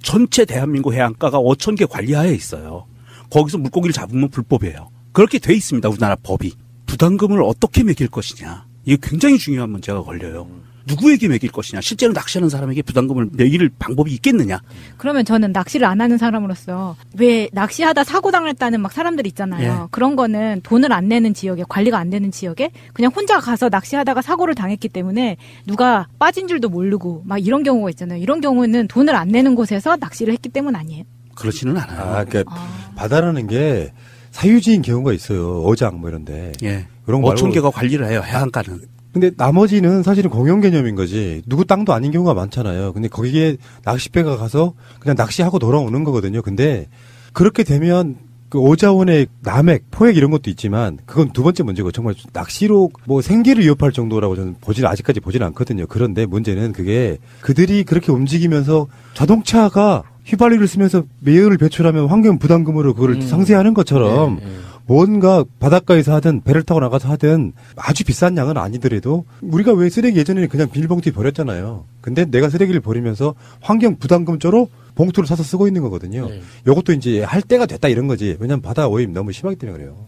전체 대한민국 해안가가 5,000개 관리하에 있어요. 거기서 물고기를 잡으면 불법이에요. 그렇게 돼 있습니다. 우리나라 법이. 부담금을 어떻게 매길 것이냐. 이게 굉장히 중요한 문제가 걸려요. 누구에게 매길 것이냐. 실제로 낚시하는 사람에게 부담금을 매길 방법이 있겠느냐. 그러면 저는 낚시를 안 하는 사람으로서 왜 낚시하다 사고 당했다는 막 사람들 있잖아요. 그런 거는 돈을 안 내는 지역에, 관리가 안 되는 지역에 그냥 혼자 가서 낚시하다가 사고를 당했기 때문에 누가 빠진 줄도 모르고 막 이런 경우가 있잖아요. 이런 경우는 돈을 안 내는 곳에서 낚시를 했기 때문 아니에요? 그렇지는 않아요. 그러니까 바다라는 게 사유지인 경우가 있어요. 어장 뭐 이런데. 예. 그런 거 말고 5,000개가 관리를 해요. 해안가는. 근데 나머지는 사실은 공용 개념인 거지. 누구 땅도 아닌 경우가 많잖아요. 근데 거기에 낚싯배가 가서 그냥 낚시하고 돌아오는 거거든요. 근데 그렇게 되면 그 오자원의 남획, 포획 이런 것도 있지만 그건 두 번째 문제고 정말 낚시로 뭐 생계를 위협할 정도라고 저는 아직까지 보진 않거든요. 그런데 문제는 그게 그들이 그렇게 움직이면서 자동차가 휘발유를 쓰면서 매연을 배출하면 환경 부담금으로 그걸 상쇄하는 것처럼 뭔가 바닷가에서 하든 배를 타고 나가서 하든 아주 비싼 양은 아니더라도 우리가 왜 쓰레기 예전에는 그냥 비닐봉투에 버렸잖아요. 근데 내가 쓰레기를 버리면서 환경 부담금조로 봉투를 사서 쓰고 있는 거거든요. 이것도 이제 할 때가 됐다 이런 거지. 왜냐하면 바다 오염 너무 심하기 때문에 그래요.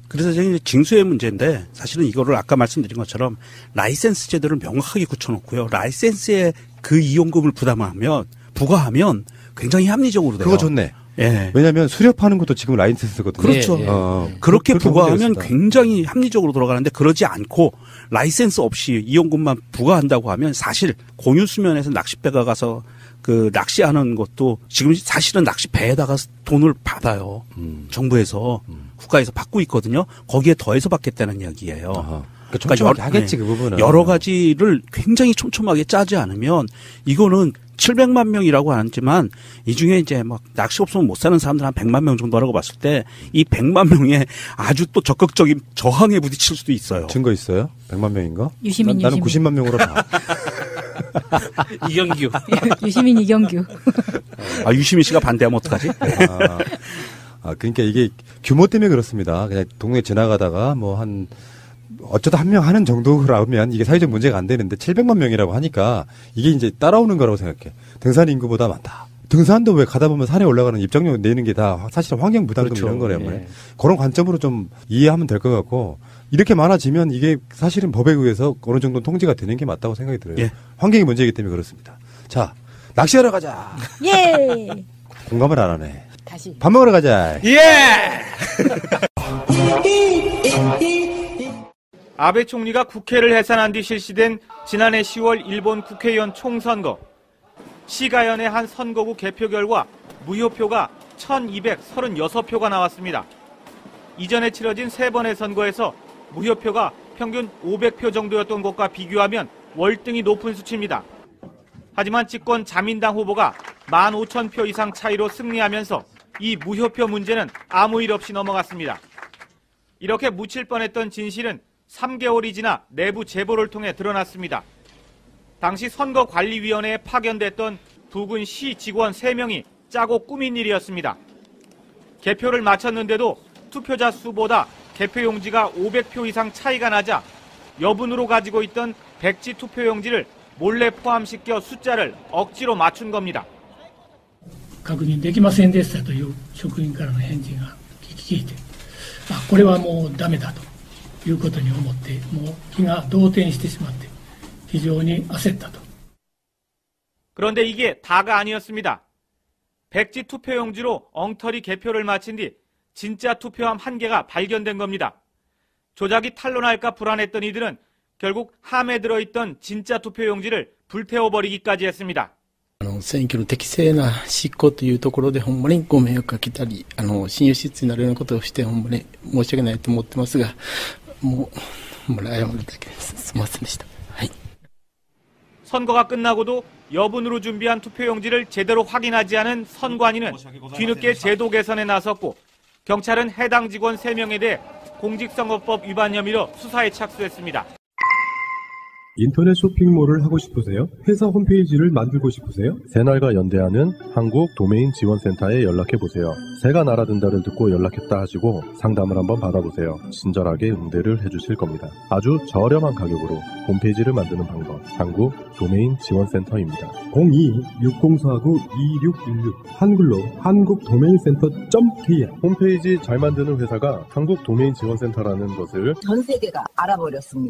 그래서 저는 징수의 문제인데 사실은 이거를 아까 말씀드린 것처럼 라이센스 제도를 명확하게 굳혀놓고요. 라이센스에 그 이용금을 부과하면 굉장히 합리적으로 돼요. 그거 좋네. 예. 왜냐하면 수렵하는 것도 지금 라이센스거든요. 그렇죠. 그렇게 부과하면 굉장히 합리적으로 돌아가는데 그러지 않고 라이센스 없이 이용금만 부과한다고 하면 사실 공유 수면에서 낚싯배가 가서 그 낚시하는 것도 지금 사실은 낚시배에다가 돈을 받아요. 정부에서 국가에서 받고 있거든요. 거기에 더해서 받겠다는 이야기예요. 그러니까 촘촘하게 하겠지 그 부분은. 여러 가지를 굉장히 촘촘하게 짜지 않으면 이거는 700만 명이라고 하지만 이 중에 이제 막 낚시 없으면 못 사는 사람들 한 100만 명 정도라고 봤을 때 이 100만 명에 아주 또 적극적인 저항에 부딪힐 수도 있어요. 증거 있어요? 100만 명인가? 유시민. 나는 90만 명으로 봐. 이경규. 유시민 이경규. 아, 유시민 씨가 반대하면 어떡하지? 그러니까 이게 규모 때문에 그렇습니다. 그냥 동네 지나가다가 어쩌다 한 명 하는 정도라면 이게 사회적 문제가 안 되는데 700만 명이라고 하니까 이게 이제 따라오는 거라고 생각해. 등산 인구보다 많다. 등산도 왜 가다 보면 산에 올라가는 입장료 내는 게 다 사실은 환경 부담금 그렇죠. 이런 거라면 그런 관점으로 좀 이해하면 될 것 같고 이렇게 많아지면 이게 사실은 법에 의해서 어느 정도 통제가 되는 게 맞다고 생각이 들어요. 예. 환경이 문제이기 때문에 그렇습니다. 자, 낚시하러 가자. 예. 공감을 안 하네. 다시. 밥 먹으러 가자. 예! 아베 총리가 국회를 해산한 뒤 실시된 지난해 10월 일본 국회의원 총선거. 시가연의 한 선거구 개표 결과 무효표가 1236표가 나왔습니다. 이전에 치러진 3번의 선거에서 무효표가 평균 500표 정도였던 것과 비교하면 월등히 높은 수치입니다. 하지만 집권 자민당 후보가 15,000표 이상 차이로 승리하면서 이 무효표 문제는 아무 일 없이 넘어갔습니다. 이렇게 묻힐 뻔했던 진실은 3개월이 지나 내부 제보를 통해 드러났습니다. 당시 선거관리위원회에 파견됐던 부근 시 직원 3명이 짜고 꾸민 일이었습니다. 개표를 마쳤는데도 투표자 수보다 개표용지가 500표 이상 차이가 나자 여분으로 가지고 있던 백지 투표용지를 몰래 포함시켜 숫자를 억지로 맞춘 겁니다. 確認できませんでしたという職員からの返事が聞いて、これはもうダメだということに思って、もう気が動転してしまって非常に焦ったと。 그런데 이게 다가 아니었습니다. 백지 투표용지로 엉터리 개표를 마친 뒤 진짜 투표함 1개가 발견된 겁니다. 조작이 탄로날까 불안했던 이들은 결국 함에 들어있던 진짜 투표용지를 불태워버리기까지 했습니다. 選挙の適正な執行というところでほんまにご迷惑が来たり、信用失墜になるようなことをしてほんまに申し訳ないと思ってますが、もう謝るだけです。すみませんでした。はい。 선거가 끝나고도 여분으로 준비한 투표용지를 제대로 확인하지 않은 선관위는 뒤늦게 제도 개선에 나섰고 경찰은 해당 직원 3명에 대해 공직선거법 위반 혐의로 수사에 착수했습니다. 인터넷 쇼핑몰을 하고 싶으세요? 회사 홈페이지를 만들고 싶으세요? 새날과 연대하는 한국 도메인 지원센터에 연락해보세요. 새가 날아든다를 듣고 연락했다 하시고 상담을 한번 받아보세요. 친절하게 응대를 해주실 겁니다. 아주 저렴한 가격으로 홈페이지를 만드는 방법. 한국 도메인 지원센터입니다. 02-6049-2616 한글로 한국도메인센터.kr 홈페이지 잘 만드는 회사가 한국 도메인 지원센터라는 것을 전 세계가 알아버렸습니다.